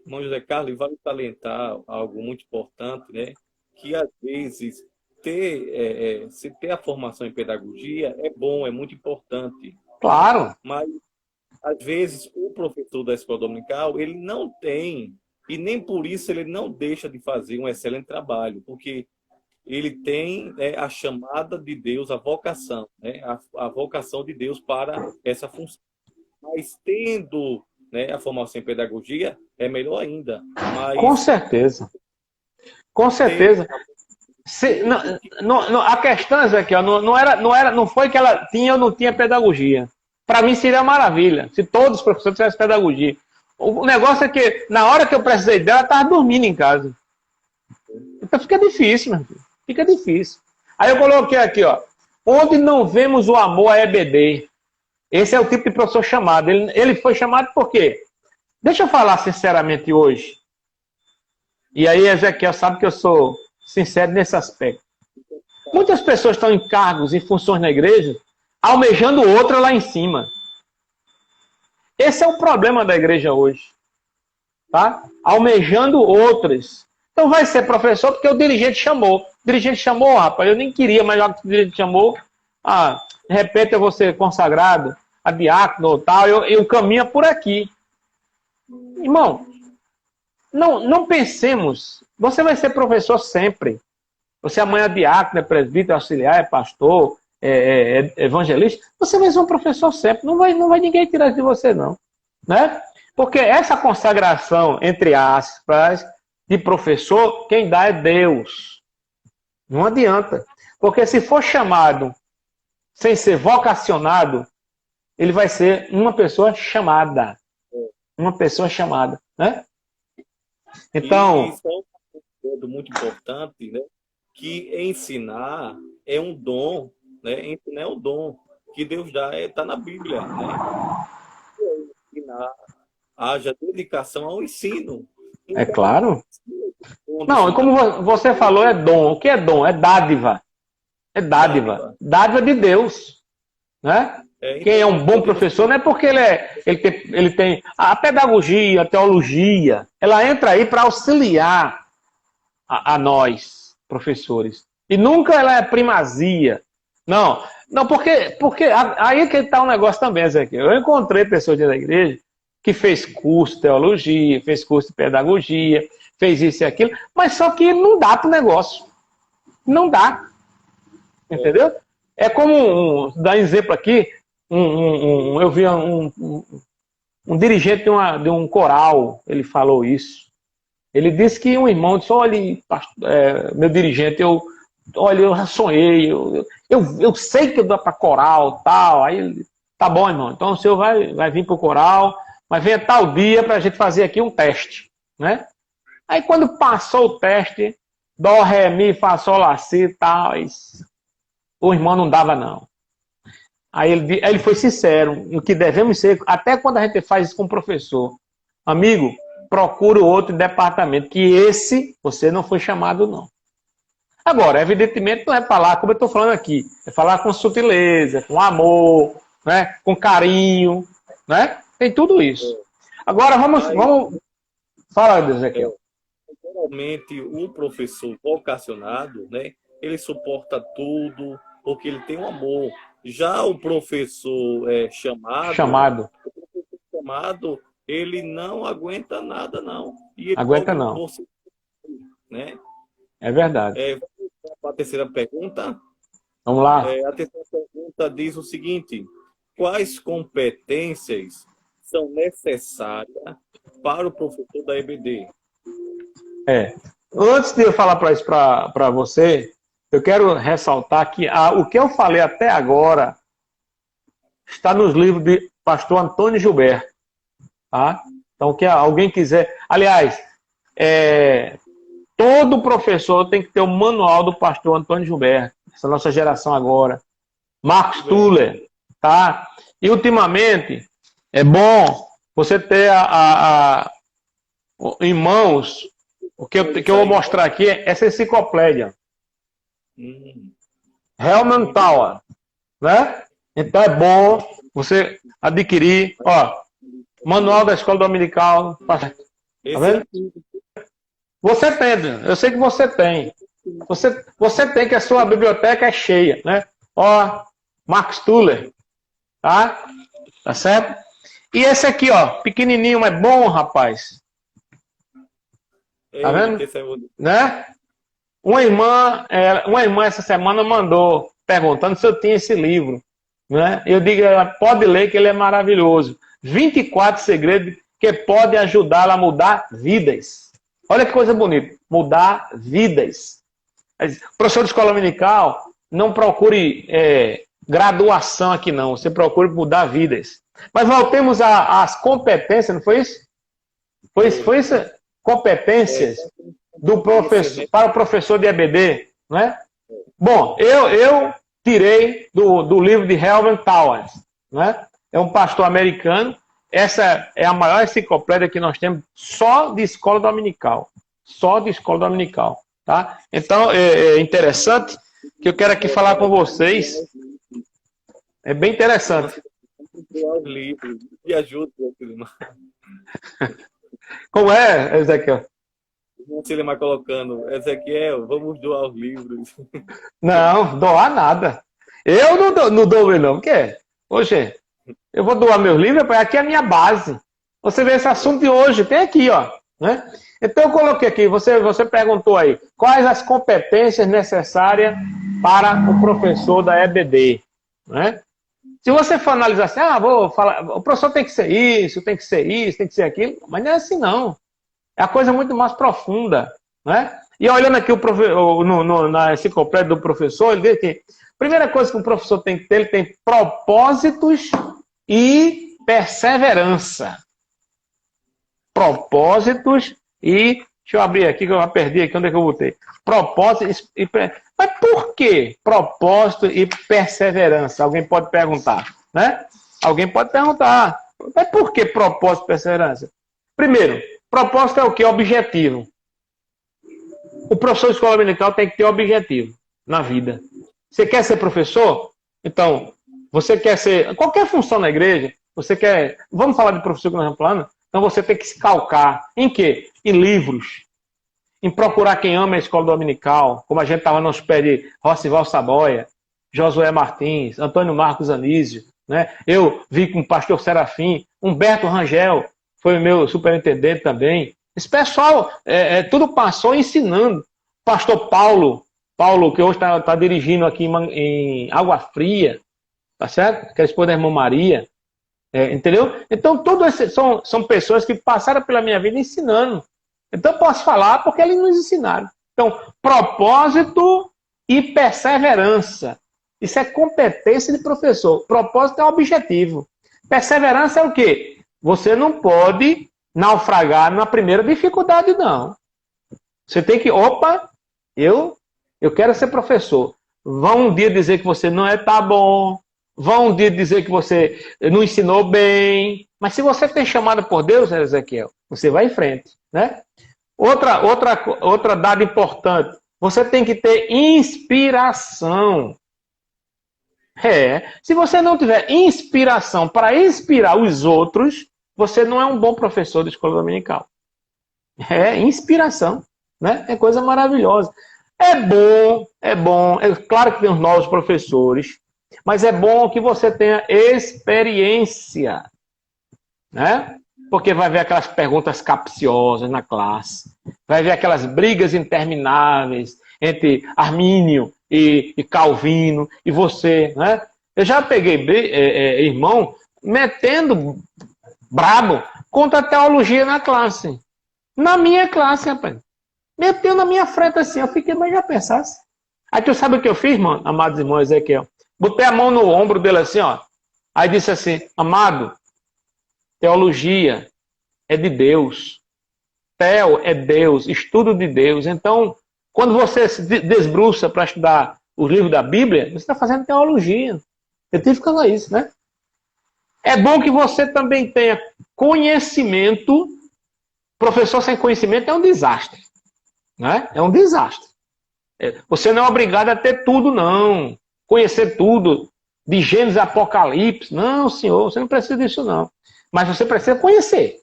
Irmão José Carlos, vale salientar algo muito importante, né? Que às vezes se ter a formação em pedagogia é bom, é muito importante. Claro. Mas às vezes o professor da escola dominical ele não tem, e nem por isso ele não deixa de fazer um excelente trabalho, porque ele tem a chamada de Deus, a vocação, né? A vocação de Deus para essa função. Mas tendo a formação em pedagogia, é melhor ainda. Mas... Com certeza. Com certeza. A questão, Ezequiel, não foi que ela tinha ou não tinha pedagogia. Para mim seria maravilha, se todos os professores tivessem pedagogia. O negócio é que, na hora que eu precisei dela, ela estava dormindo em casa. Então fica difícil, meu filho. Fica difícil. Aí eu coloquei aqui, ó. Onde não vemos o amor a EBD. Esse é o tipo de professor chamado. Ele foi chamado por quê? Deixa eu falar sinceramente hoje. E aí, Ezequiel sabe que eu sou sincero nesse aspecto. Muitas pessoas estão em cargos e funções na igreja, almejando outra lá em cima. Esse é o problema da igreja hoje. Tá? Almejando outras. Então vai ser professor porque o dirigente chamou. O dirigente chamou, rapaz, eu nem queria, mas já que o dirigente chamou, de repente eu vou ser consagrado, a diácono ou tal, eu caminho por aqui. Irmão, não pensemos, você vai ser professor sempre. Você amanhã é diácono, é presbítero, auxiliar, é pastor, é evangelista, você vai ser um professor sempre. Não vai ninguém tirar de você, não. Né? Porque essa consagração, entre aspas, de professor, quem dá é Deus. Não adianta. Porque se for chamado sem ser vocacionado, ele vai ser uma pessoa chamada. Uma pessoa chamada. Né? Então... Isso é um ponto muito importante, né? Que ensinar é um dom, né? Ensinar é um dom que Deus dá, está na Bíblia, né? Ensinar haja dedicação ao ensino. É Então, claro. Não, e como você falou, é dom. O que é dom? É dádiva. É dádiva. Dádiva de Deus. Né? Quem é um bom professor não é porque ele tem a pedagogia, a teologia, ela entra aí para auxiliar a nós, professores. E nunca ela é primazia. Não, porque aí é que está um negócio também, Zé. Eu encontrei pessoas dentro da igreja que fez curso de teologia, fez curso de pedagogia, fez isso e aquilo, mas só que não dá para o negócio. Não dá. Entendeu? É como, dar exemplo aqui, eu vi um dirigente de um coral, ele falou isso. Ele disse que um irmão disse, olha, meu dirigente, olha, eu já sonhei, eu sei que eu dou para coral, tal. Aí ele, tá bom, irmão, então o senhor vai vir para o coral, mas venha tal dia para a gente fazer aqui um teste, né? Aí quando passou o teste, dó, ré, mi, fá, sol, lá, si, tal, o irmão não dava não. Aí ele foi sincero, no que devemos ser, até quando a gente faz isso com o professor. Amigo, procura outro departamento, que esse você não foi chamado não. Agora, evidentemente, não é falar como eu estou falando aqui, é falar com sutileza, com amor, né? Com carinho, né? Tem tudo isso. Agora vamos fala, Ezequiel. Geralmente o professor vocacionado, né? Ele suporta tudo porque ele tem um amor. Já o professor chamado, ele não aguenta nada não. E ele aguenta não. Né? É verdade. A terceira pergunta. Vamos lá. A terceira pergunta diz o seguinte: quais competências são necessárias para o professor da EBD? Antes de eu falar para isso para você, eu quero ressaltar que o que eu falei até agora está nos livros de pastor Antônio Gilberto. Tá? Então, que alguém quiser... Aliás, todo professor tem que ter o manual do pastor Antônio Gilberto. Essa nossa geração agora. Marcos Tuller. Tá? E, ultimamente, é bom você ter em mãos... O que eu vou mostrar aqui é essa enciclopédia. Helman Tower. Né? Então é bom você adquirir. Ó, manual da escola dominical. Tá vendo? Você tem, eu sei que você tem. Você tem, que a sua biblioteca é cheia. Né? Ó, Marcos Tuller. Tá? Tá certo? E esse aqui, ó, pequenininho, mas bom, rapaz. Tá vendo? Né? Uma irmã essa semana mandou perguntando se eu tinha esse livro. Né? Eu digo, pode ler que ele é maravilhoso. 24 segredos que podem ajudá-la a mudar vidas. Olha que coisa bonita. Mudar vidas. Professor de escola dominical, não procure graduação aqui não. Você procure mudar vidas. Mas voltemos às competências, não foi isso? Foi isso? Competências do professor, para o professor de EBD, né? Bom, eu tirei do livro de Helman Towers, né? É um pastor americano. Essa é a maior enciclopédia que nós temos só de escola dominical. Só de escola dominical, tá? Então, é interessante que eu quero aqui falar com vocês. É bem interessante. Me ajuda, Como é, Ezequiel? Ele vai colocando, Ezequiel, vamos doar os livros. Não, doar nada. Eu não dou, não. O que é? Hoje, eu vou doar meus livros, porque aqui é a minha base. Você vê esse assunto de hoje, tem aqui, ó. Né? Então eu coloquei aqui, você perguntou aí, quais as competências necessárias para o professor da EBD? Né? Se você for analisar assim, vou falar, o professor tem que ser isso, tem que ser isso, tem que ser aquilo, mas não é assim não. É a coisa muito mais profunda, né? E olhando aqui na enciclopédia do professor, ele diz que a primeira coisa que o professor tem que ter, ele tem propósitos e perseverança. Propósitos e... Deixa eu abrir aqui, que eu já perdi aqui, onde é que eu botei? Propósitos e... Mas por que propósito e perseverança? Alguém pode perguntar, né? Alguém pode perguntar. Mas por que propósito e perseverança? Primeiro, propósito é o quê? Objetivo. O professor de escola dominical tem que ter objetivo na vida. Você quer ser professor? Então, você quer ser... Qualquer função na igreja, você quer... Vamos falar de professor que nós estamos falando? Então você tem que se calcar. Em quê? Em livros. Em procurar quem ama a escola dominical, como a gente estava nos pés de Rocival Saboia, Josué Martins, Antônio Marcos Anísio, né? Eu vi com o pastor Serafim, Humberto Rangel, foi o meu superintendente também. Esse pessoal, tudo passou ensinando. Pastor Paulo, que hoje está dirigindo aqui em Água Fria, tá certo? Que é a esposa da irmã Maria. Entendeu? Então, todos esses são pessoas que passaram pela minha vida ensinando. Então, eu posso falar porque eles nos ensinaram. Então, propósito e perseverança. Isso é competência de professor. Propósito é objetivo. Perseverança é o quê? Você não pode naufragar na primeira dificuldade, não. Você tem que, eu quero ser professor. Vão um dia dizer que você não tá bom. Vão um dia dizer que você não ensinou bem. Mas se você tem chamado por Deus, Ezequiel, você vai em frente, né? Outra dado importante. Você tem que ter inspiração. Se você não tiver inspiração para inspirar os outros, você não é um bom professor de escola dominical. Inspiração, né? É coisa maravilhosa. É bom. É claro que tem os novos professores, mas é bom que você tenha experiência, né? Porque vai ver aquelas perguntas capciosas na classe, vai ver aquelas brigas intermináveis entre Armínio e Calvino e você, né? Eu já peguei irmão metendo brabo contra a teologia na classe. Na minha classe, rapaz. Meteu na minha frente assim, eu fiquei, mas já pensasse. Aí tu sabe o que eu fiz, mano, amados irmãos Ezequiel? Botei a mão no ombro dele assim, ó. Aí disse assim, amado, teologia é de Deus. Teo é Deus, estudo de Deus. Então, quando você se desbruça para estudar o livro da Bíblia, você está fazendo teologia. Eu tive que falar isso, né? É bom que você também tenha conhecimento. Professor sem conhecimento é um desastre. Né? É um desastre. Você não é obrigado a ter tudo, não. Conhecer tudo, de Gênesis a Apocalipse. Não, senhor, você não precisa disso, não. Mas você precisa conhecer.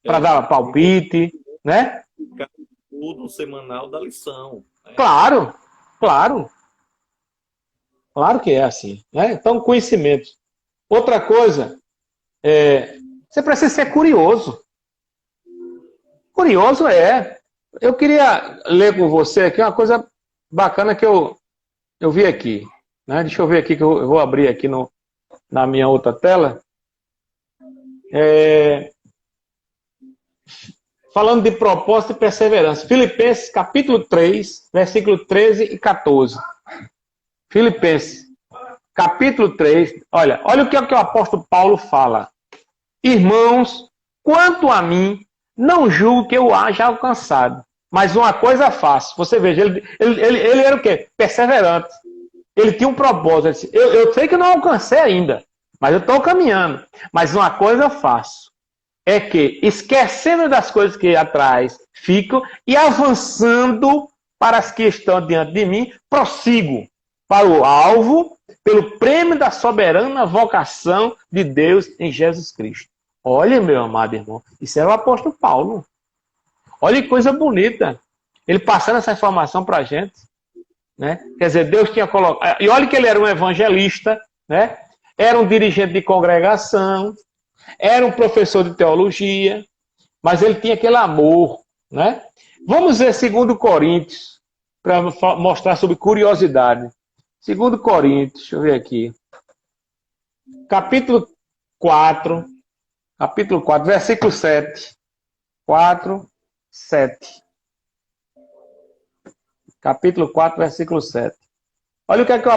Para dar palpite, né? Tudo semanal da lição. Né? Claro. Claro que é assim. Né? Então, conhecimento. Outra coisa, você precisa ser curioso. Curioso Eu queria ler com você aqui uma coisa bacana que eu vi aqui. Né? Deixa eu ver aqui, que eu vou abrir aqui na minha outra tela. Falando de propósito e perseverança. Filipenses, capítulo 3, versículo 13 e 14. Filipenses, capítulo 3. Olha o que o apóstolo Paulo fala. Irmãos, quanto a mim, não julgo que eu haja alcançado. Mas uma coisa faço. Você veja, ele era o quê? Perseverante. Ele tinha um propósito. Ele disse, eu sei que eu não alcancei ainda, mas eu estou caminhando. Mas uma coisa faço. É que, esquecendo das coisas que atrás ficam e avançando para as que estão diante de mim, prossigo para o alvo, pelo prêmio da soberana vocação de Deus em Jesus Cristo. Olha, meu amado irmão, isso era o apóstolo Paulo. Olha que coisa bonita. Ele passando essa informação para a gente. Né? Quer dizer, Deus tinha colocado... E olha que ele era um evangelista, né? Era um dirigente de congregação, era um professor de teologia, mas ele tinha aquele amor. Né? Vamos ver 2 Coríntios, para mostrar sobre curiosidade. 2 Coríntios, deixa eu ver aqui. Capítulo 4, versículo 7. 4, 7. Capítulo 4, versículo 7. Olha o que é que o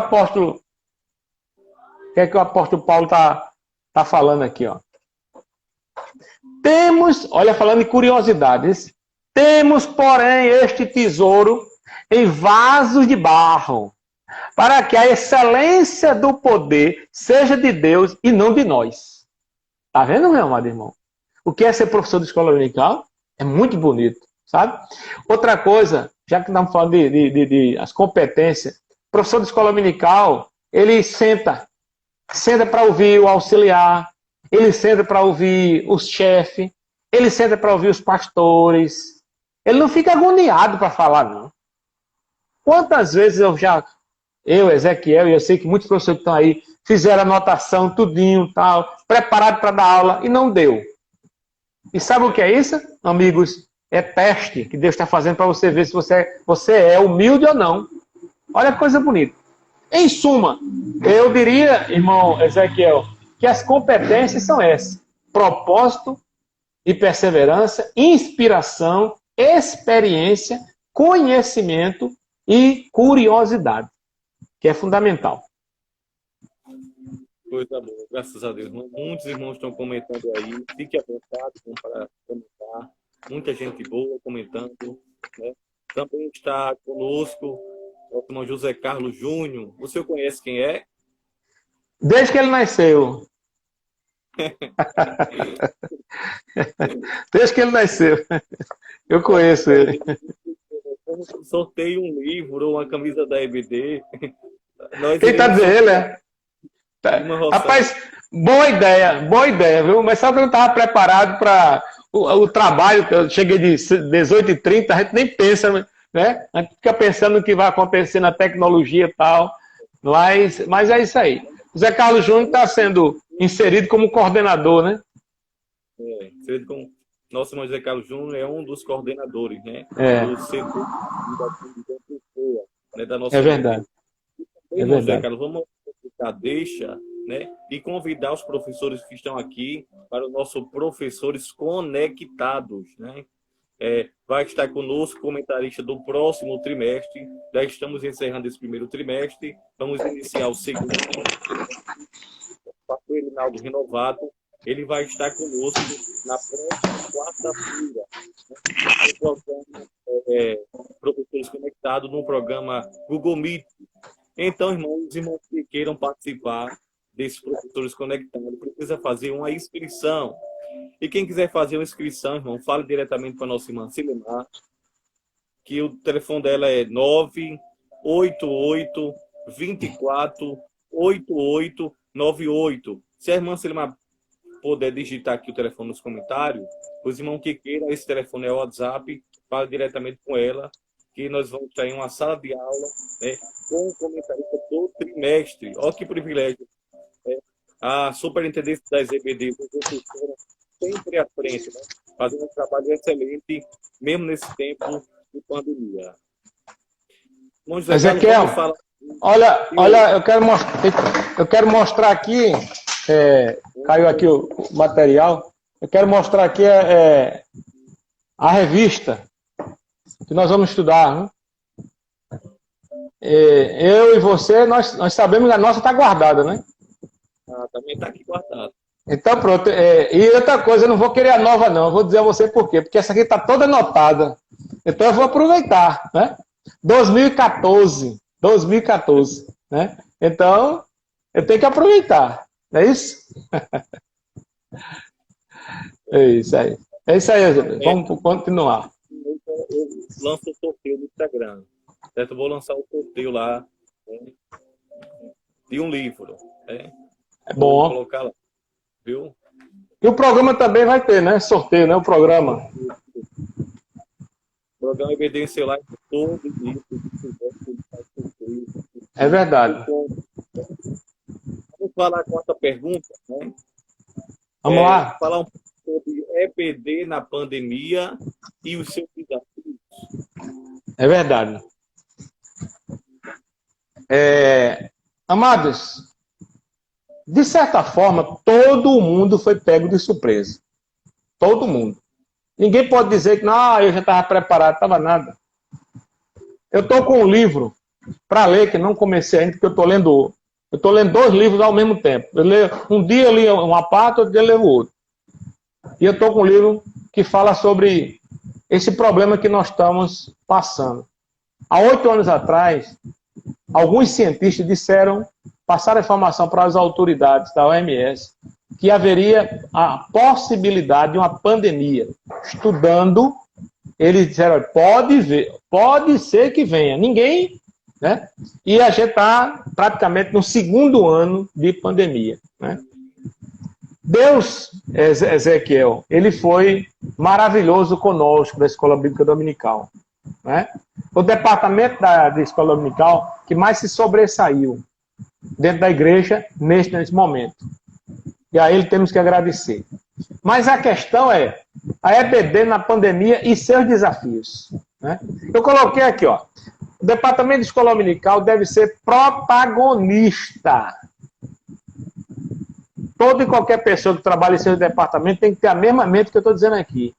apóstolo Paulo tá falando aqui, ó. Falando de curiosidades, temos, porém, este tesouro em vasos de barro, para que a excelência do poder seja de Deus e não de nós. Tá vendo, meu amado irmão? O que é ser professor de escola dominical? É muito bonito, sabe? Outra coisa, já que estamos falando de as competências, o professor de escola dominical, ele senta para ouvir o auxiliar, ele senta para ouvir os chefes, ele senta para ouvir os pastores. Ele não fica agoniado para falar, não. Quantas vezes eu, Ezequiel, e eu sei que muitos professores que estão aí, fizeram anotação, tudinho, tal, preparado para dar aula, e não deu. E sabe o que é isso, amigos? É teste que Deus está fazendo para você ver se você é humilde ou não. Olha que coisa bonita. Em suma, eu diria, irmão Ezequiel, que as competências são essas: propósito e perseverança, inspiração, experiência, conhecimento e curiosidade, que é fundamental. Coisa boa, graças a Deus. Muitos irmãos estão comentando aí. Fique à vontade para comentar. Muita gente boa comentando, né? Também está conosco o irmão José Carlos Júnior. O senhor conhece quem é? Desde que ele nasceu. Desde que ele nasceu. Eu conheço ele. Sorteio um livro ou uma camisa da EBD. Quem está dizendo ele, é? Rapaz, boa ideia, viu? Mas só que eu não estava preparado para o trabalho, que eu cheguei de 18h30, a gente nem pensa, né? A gente fica pensando no que vai acontecer na tecnologia e tal, mas é isso aí. O Zé Carlos Júnior está sendo inserido como coordenador, né? Inserido como... Nosso irmão Zé Carlos Júnior é um dos coordenadores, né? Do setor da nossa... É verdade. É verdade. Zé Carlos, vamos deixa, né? E convidar os professores que estão aqui para o nosso Professores Conectados, né? Vai estar conosco comentarista do próximo trimestre. Já estamos encerrando esse primeiro trimestre. Vamos iniciar o segundo. O pastor Rinaldo Renovado, ele vai estar conosco na próxima quarta-feira, né? No programa Professores Conectados, no programa Google Meet. Então, irmãos, os irmãos que queiram participar desses Professores Conectados, precisa fazer uma inscrição. E quem quiser fazer uma inscrição, irmão, fale diretamente para a nossa irmã Silemar, que o telefone dela é 988 24 8898. Se a irmã Silemar puder digitar aqui o telefone nos comentários, os irmãos que queiram, esse telefone é o WhatsApp, fale diretamente com ela, que nós vamos estar em uma sala de aula, né, com o comentarista do trimestre. Olha que privilégio. A superintendência das EBDs, sempre à frente, né, fazendo um trabalho excelente, mesmo nesse tempo de pandemia. Ezequiel, olha, eu quero mostrar aqui, caiu aqui o material, eu quero mostrar aqui a revista que nós vamos estudar, né? Eu e você, nós sabemos que a nossa está guardada, né? Também está aqui guardada. Então pronto. E outra coisa, eu não vou querer a nova não, eu vou dizer a você por quê. Porque essa aqui está toda anotada. Então eu vou aproveitar, né? 2014, né? Então, eu tenho que aproveitar, não é isso? É isso aí. É isso aí, vamos continuar. Eu lanço o sorteio no Instagram, certo? Eu vou lançar o sorteio lá, né, de um livro, né? É bom. Vou colocar lá, viu? E o programa também vai ter, né? Sorteio, né? O programa. O programa evidencia lá todo dia. É verdade. Vamos falar a quarta pergunta, né? Vamos lá. Falar um pouco sobre EBD na pandemia e os seus desafios. É verdade. Amados, de certa forma, todo mundo foi pego de surpresa. Todo mundo. Ninguém pode dizer que não, eu já estava preparado, estava nada. Eu estou com um livro para ler, que não comecei ainda, porque eu estou lendo 2 livros ao mesmo tempo. Um dia eu li uma parte, outro dia eu leio o outro. E eu estou com um livro que fala sobre esse problema que nós estamos passando. Há 8 anos atrás, alguns cientistas passaram a informação para as autoridades da OMS, que haveria a possibilidade de uma pandemia. Estudando, eles disseram, pode ser que venha. Ninguém, né? E a gente está praticamente no 2º ano de pandemia, né? Deus, Ezequiel, ele foi maravilhoso conosco da Escola Bíblica Dominical, né? O departamento da Escola Dominical que mais se sobressaiu dentro da igreja nesse momento. E a ele temos que agradecer. Mas a questão é a EBD na pandemia e seus desafios, né? Eu coloquei aqui, ó, o departamento de escola dominical deve ser protagonista. Toda e qualquer pessoa que trabalha em seu departamento tem que ter a mesma mente que eu estou dizendo aqui.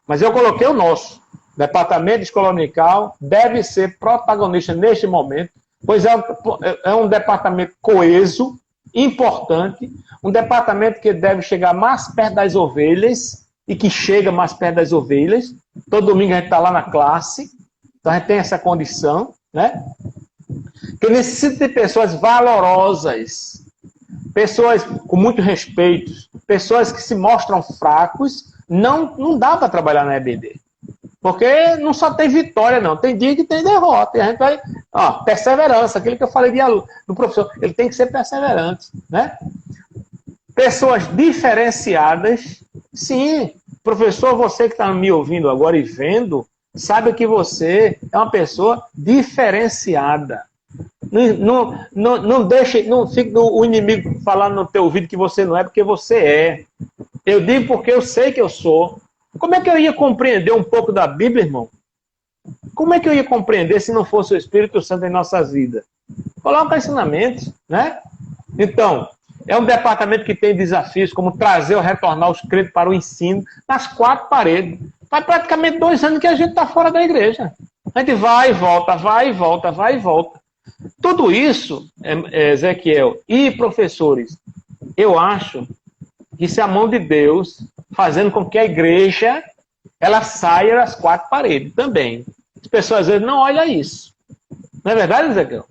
Mas eu coloquei o nosso. O departamento de escola dominical deve ser protagonista neste momento, pois é um departamento coeso, importante, um departamento que deve chegar mais perto das ovelhas e que chega mais perto das ovelhas. Todo domingo a gente está lá na classe, então a gente tem essa condição, né? Que necessita de pessoas valorosas, pessoas com muito respeito, pessoas que se mostram fracos. Não dá para trabalhar na EBD. Porque não só tem vitória, não. Tem dia que tem derrota. E a gente vai... Ó, perseverança, aquilo que eu falei do professor. Ele tem que ser perseverante, né? Pessoas diferenciadas. Sim, professor, você que está me ouvindo agora e vendo, sabe que você é uma pessoa diferenciada. Não deixe, não fique o inimigo falando no teu ouvido que você não é, porque você é. Eu digo porque eu sei que eu sou. Como é que eu ia compreender um pouco da Bíblia, irmão? Como é que eu ia compreender se não fosse o Espírito Santo em nossas vidas? Coloca ensinamentos, né? Então, é um departamento que tem desafios como trazer ou retornar os crentes para o ensino nas 4 paredes. Faz praticamente 2 anos que a gente está fora da igreja. A gente vai e volta, vai e volta, vai e volta. Tudo isso, Ezequiel e professores, eu acho que isso é a mão de Deus fazendo com que a igreja ela saia das 4 paredes também. As pessoas às vezes não olham isso. Não é verdade, Ezequiel?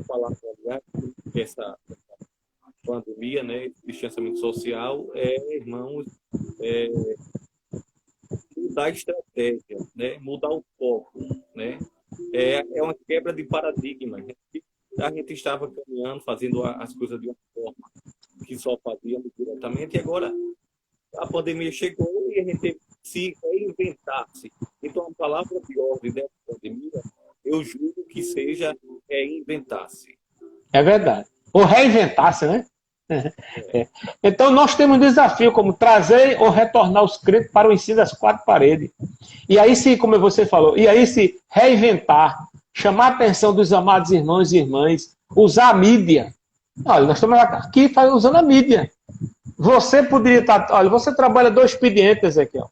Falar que essa pandemia, né, distanciamento social, irmãos, mudar a estratégia, né, mudar o foco, né, é uma quebra de paradigma. A gente estava caminhando, fazendo as coisas de uma forma que só fazíamos diretamente, e agora a pandemia chegou e a gente teve que se reinventar-se. Então, a palavra de ordem dessa pandemia, eu julgo que seja reinventar-se. É verdade. Ou reinventar-se, né? Então, nós temos um desafio como trazer ou retornar os crentes para o ensino das 4 paredes. E aí, se, como você falou, e aí se reinventar, chamar a atenção dos amados irmãos e irmãs, usar a mídia. Olha, nós estamos aqui usando a mídia. Você poderia estar... Olha, você trabalha 2 expedientes, Ezequiel.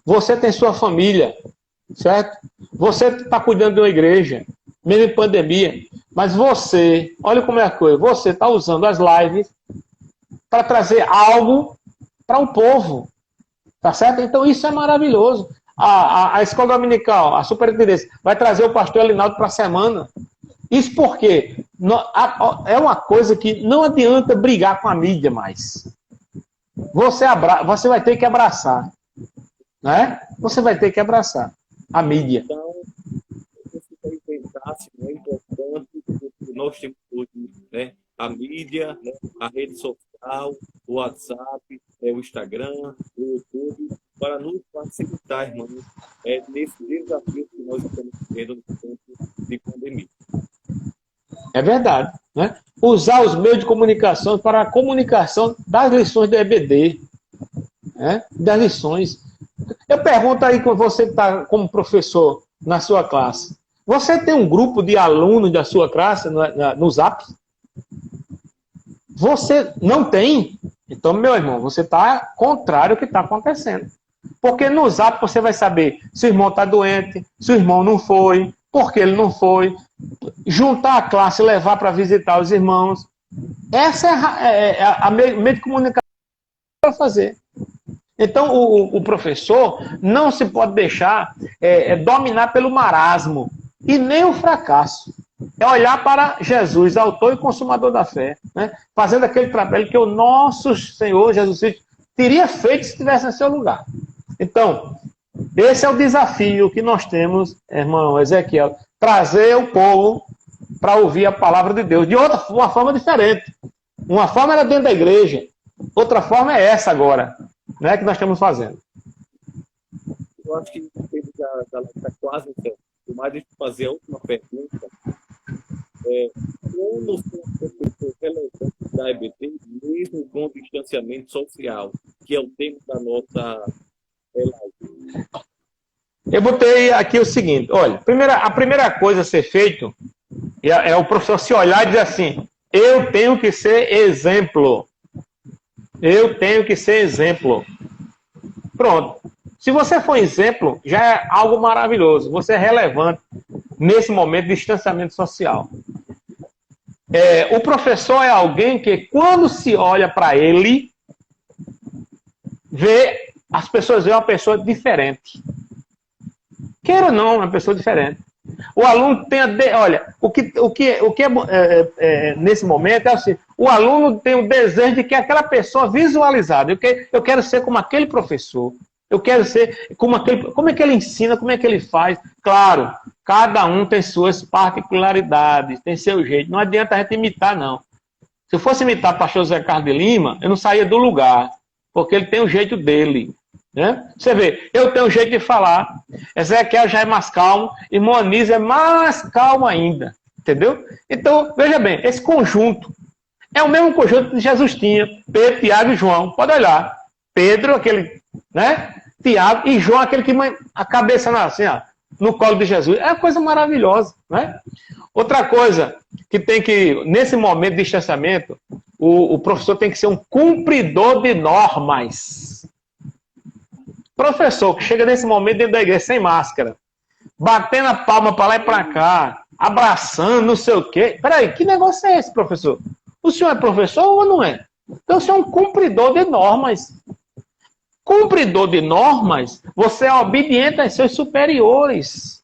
Você tem sua família, certo? Você está cuidando de uma igreja, mesmo em pandemia. Mas você, olha como é a coisa, você está usando as lives para trazer algo para o povo. Tá certo? Então isso é maravilhoso. A escola dominical, a superintendência, vai trazer o pastor Elinaldo para a semana. Isso porque é uma coisa que não adianta brigar com a mídia mais. Você vai ter que abraçar. Né? Você vai ter que abraçar a mídia. Então, é importante que nós temos hoje, né? A mídia, né? A rede social, o WhatsApp, o Instagram, o YouTube, para nos facilitar, irmãos, nesse desafio que nós estamos tendo no tempo de pandemia. É verdade. Né? Usar os meios de comunicação para a comunicação das lições do EBD. Né? Das lições. Eu pergunto aí, quando você está como professor na sua classe, você tem um grupo de alunos da sua classe no Zap? Você não tem? Então, meu irmão, você está contrário ao que está acontecendo. Porque no Zap você vai saber se o irmão está doente, se o irmão não foi, por que ele não foi, juntar a classe e levar para visitar os irmãos. Essa é a meio de comunicação para fazer. Então, o professor não se pode deixar dominar pelo marasmo e nem o fracasso. É olhar para Jesus, autor e consumador da fé, né? Fazendo aquele trabalho que o nosso Senhor Jesus Cristo teria feito se estivesse em seu lugar. Então, esse é o desafio que nós temos, irmão Ezequiel, trazer o povo para ouvir a palavra de Deus de uma forma diferente. Uma forma era dentro da igreja, outra forma é essa agora, né, que nós estamos fazendo. Eu acho que o tempo da live está quase encerrado. Mas deixa eu fazer a última pergunta. Como ser um professor relevante da EBT, mesmo com o distanciamento social, que é o tema da nossa live? Eu botei aqui o seguinte, olha, a primeira coisa a ser feito é o professor se olhar e dizer assim, eu tenho que ser exemplo. Eu tenho que ser exemplo. Pronto. Se você for exemplo, já é algo maravilhoso. Você é relevante nesse momento de distanciamento social. O professor é alguém que, quando se olha para ele, as pessoas veem uma pessoa diferente. Queira ou não, uma pessoa diferente. O aluno tem olha, o que é nesse momento é assim, o aluno tem o desejo de que aquela pessoa visualizada. Eu quero ser como aquele professor. Eu quero ser como é que ele ensina, como é que ele faz. Claro, cada um tem suas particularidades, tem seu jeito. Não adianta a gente imitar, não. Se eu fosse imitar o pastor José Carlos de Lima, eu não saía do lugar, porque ele tem o jeito dele. Né? Você vê, eu tenho um jeito de falar, Ezequiel já é mais calmo, irmão Anísio é mais calmo ainda. Entendeu? Então, veja bem, esse conjunto é o mesmo conjunto que Jesus tinha, Pedro, Tiago e João. Pode olhar. Pedro, aquele, né? Tiago e João, aquele que a cabeça assim, ó, no colo de Jesus. É uma coisa maravilhosa, né? Outra coisa que tem que, nesse momento de distanciamento, o professor tem que ser um cumpridor de normas. Professor que chega nesse momento dentro da igreja sem máscara, batendo a palma para lá e para cá, abraçando, não sei o quê. Peraí, que negócio é esse, professor? O senhor é professor ou não é? Então, o senhor é um cumpridor de normas. Cumpridor de normas, você é obediente aos seus superiores.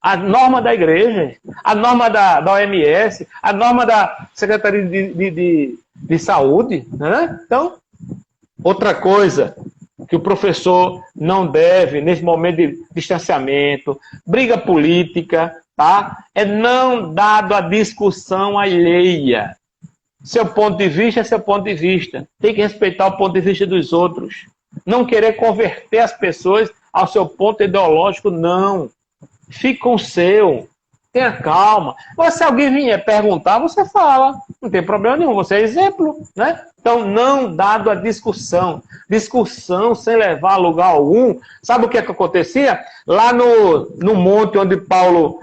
A norma da igreja, a norma da OMS, a norma da Secretaria de Saúde. Né? Então, outra coisa que o professor não deve, nesse momento de distanciamento, briga política, tá? É não dado a discussão alheia. Seu ponto de vista é seu ponto de vista. Tem que respeitar o ponto de vista dos outros. Não querer converter as pessoas ao seu ponto ideológico, não. Fique com o seu. Tenha calma. Mas se alguém vier perguntar, você fala. Não tem problema nenhum, você é exemplo. Né? Então, não dado a discussão. Discussão sem levar a lugar algum. Sabe o que acontecia? Lá no monte onde Paulo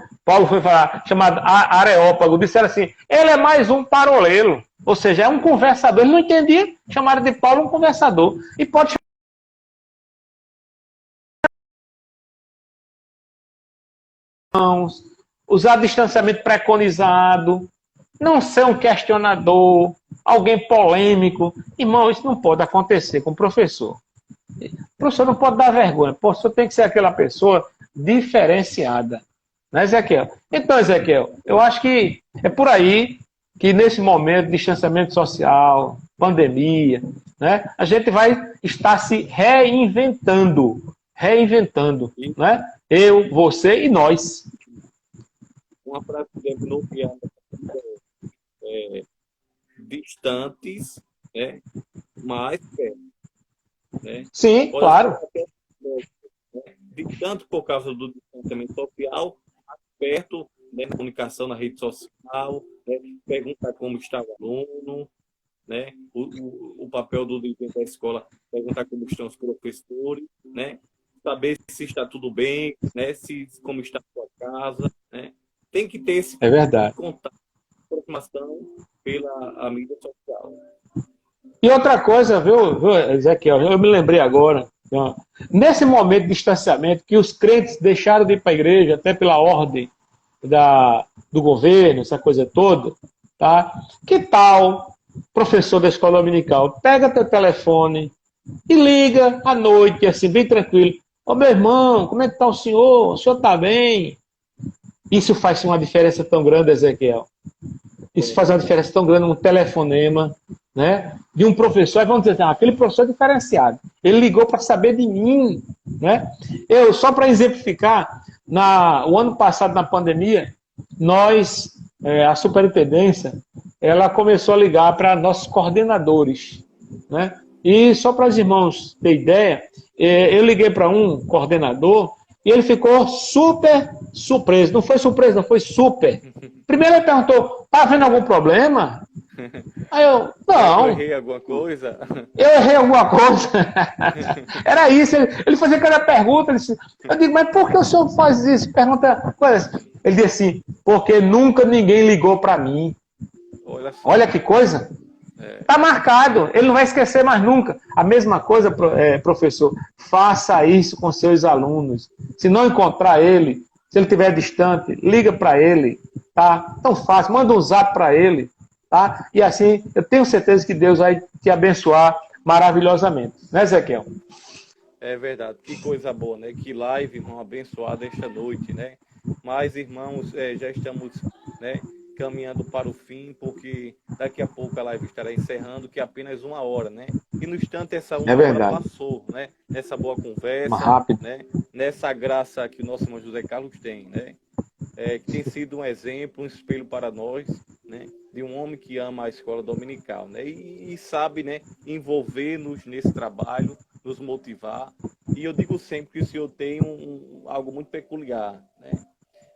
foi falar, chamado Areópago, disseram assim, ele é mais um parolelo. Ou seja, é um conversador. Ele não entendia, chamaram de Paulo um conversador. E pode usar distanciamento preconizado, não ser um questionador, alguém polêmico. Irmão, isso não pode acontecer com o professor. O professor não pode dar vergonha. O professor tem que ser aquela pessoa diferenciada. Né, Ezequiel? Então, Ezequiel, eu acho que é por aí que nesse momento de distanciamento social, pandemia, né, a gente vai estar se reinventando, né? Eu, você e nós. Uma frase que deve não criar distantes, né, mas perto. Né? Sim, claro. Tanto por causa do distanciamento social, perto, né, comunicação na rede social, né, perguntar como está o aluno, né, o papel do dirigente da escola, perguntar como estão os professores, né, saber se está tudo bem, né, como está a sua casa, né, tem que ter esse contato, aproximação pela mídia social. E outra coisa, viu, Ezequiel, eu me lembrei agora, nesse momento de distanciamento, que os crentes deixaram de ir para a igreja, até pela ordem do governo, essa coisa toda, tá? Que tal, professor da escola dominical, pega teu telefone e liga à noite, assim, bem tranquilo. Ô, meu irmão, como é que está o senhor? O senhor está bem? Isso faz uma diferença tão grande, Ezequiel. Isso faz uma diferença tão grande, um telefonema, né, de um professor. Aí vamos dizer, aquele professor é diferenciado. Ele ligou para saber de mim, né? Eu, só para exemplificar, o ano passado, na pandemia, nós, a superintendência, ela começou a ligar para nossos coordenadores, né? E só para os irmãos terem ideia, eu liguei para um coordenador e ele ficou super surpreso. Não foi surpreso, não, foi super. Primeiro ele perguntou, tá havendo algum problema? Aí eu, não. Eu errei alguma coisa? Eu errei alguma coisa. Era isso. Ele fazia cada pergunta. Eu digo, mas por que o senhor faz isso? Pergunta coisa. Ele disse assim, porque nunca ninguém ligou para mim. Olha que coisa. Está marcado. Ele não vai esquecer mais nunca. A mesma coisa, professor. Faça isso com seus alunos. Se não encontrar ele, se ele estiver distante, liga para ele. Tá? Tão fácil. Manda um zap para ele. Tá? E assim, eu tenho certeza que Deus vai te abençoar maravilhosamente. Né, Ezequiel? É verdade. Que coisa boa, né? Que live, irmão, abençoada esta noite, né? Mas, irmãos, já estamos, né, caminhando para o fim, porque daqui a pouco a live estará encerrando, que é apenas 1 hora, né? E no instante essa 1 hora passou, né? Nessa boa conversa, né? Nessa graça que o nosso irmão José Carlos tem, né? Que tem sido um exemplo, um espelho para nós, né? De um homem que ama a escola dominical, né? E sabe, né, envolver-nos nesse trabalho, nos motivar. E eu digo sempre que o Senhor tem algo muito peculiar, né?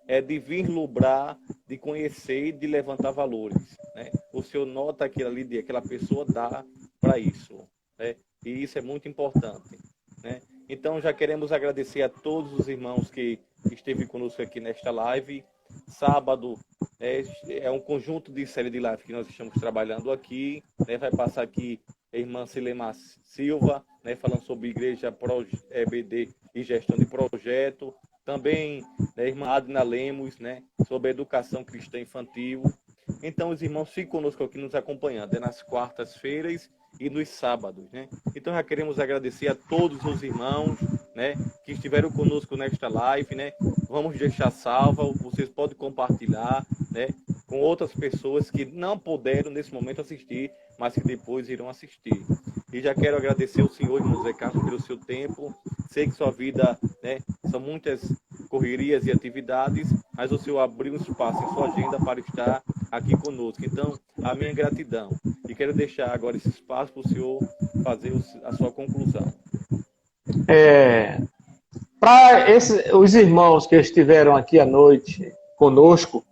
É de vislumbrar, de conhecer e de levantar valores, né? O Senhor nota aquilo ali, de aquela pessoa dá para isso, né? E isso é muito importante, né? Então já queremos agradecer a todos os irmãos que esteve conosco aqui nesta live. Sábado é um conjunto de série de live que nós estamos trabalhando aqui, né? Vai passar aqui a irmã Silema Silva, né, falando sobre igreja EBD e gestão de projeto. Também, né, a irmã Adna Lemos, né, sobre educação cristã infantil. Então, os irmãos ficam conosco aqui nos acompanhando, nas quartas-feiras e nos sábados, né? Então, já queremos agradecer a todos os irmãos, né, que estiveram conosco nesta live, né? Vamos deixar salva, vocês podem compartilhar, né, com outras pessoas que não puderam nesse momento assistir, mas que depois irão assistir. E já quero agradecer ao senhor, irmão Zé Carlos, pelo seu tempo. Sei que sua vida, né, são muitas correrias e atividades, mas o senhor abriu um espaço em sua agenda para estar aqui conosco. Então, a minha gratidão. E quero deixar agora esse espaço para o senhor fazer a sua conclusão. Para os irmãos que estiveram aqui à noite conosco,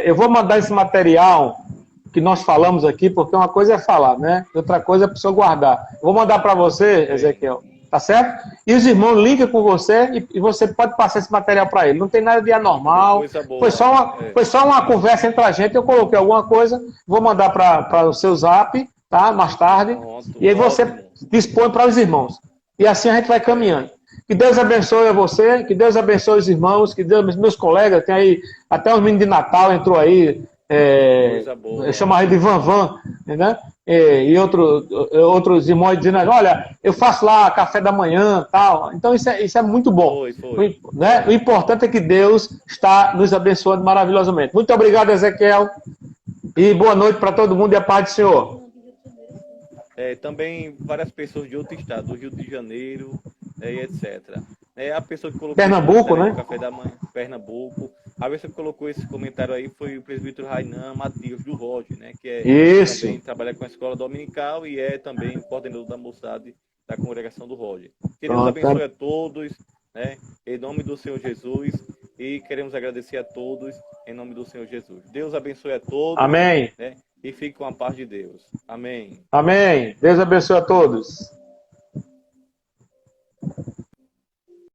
eu vou mandar esse material que nós falamos aqui, porque uma coisa é falar, né? Outra coisa é a pessoa guardar. Vou mandar para você, Ezequiel, tá certo? E os irmãos linkam com você e você pode passar esse material para ele. Não tem nada de anormal. Foi só uma conversa entre a gente. Eu coloquei alguma coisa, vou mandar para o seu zap, tá? Mais tarde. E aí você dispõe para os irmãos. E assim a gente vai caminhando. Que Deus abençoe a você, que Deus abençoe os irmãos, que Deus, meus colegas, tem aí até os meninos de Natal entrou aí. Eu chamo ele de Van, né? E outros irmãos dizendo, olha, eu faço lá café da manhã, tal. Então isso é muito bom. Né? O importante é que Deus está nos abençoando maravilhosamente. Muito obrigado, Ezequiel, e boa noite para todo mundo e a paz do Senhor. Também várias pessoas de outro estado, do Rio de Janeiro, e etc. A pessoa que colocou Pernambuco, né? Café da manhã, Pernambuco. A pessoa que colocou esse comentário aí foi o presbítero Rainan Matias do Roger, né? Que também trabalha com a escola dominical e é também o coordenador da mocidade da congregação do Roger. Que Deus abençoe a todos, né? Em nome do Senhor Jesus. E queremos agradecer a todos em nome do Senhor Jesus. Deus abençoe a todos. Amém. Né? E fique com a paz de Deus. Amém. Amém. Deus abençoe a todos.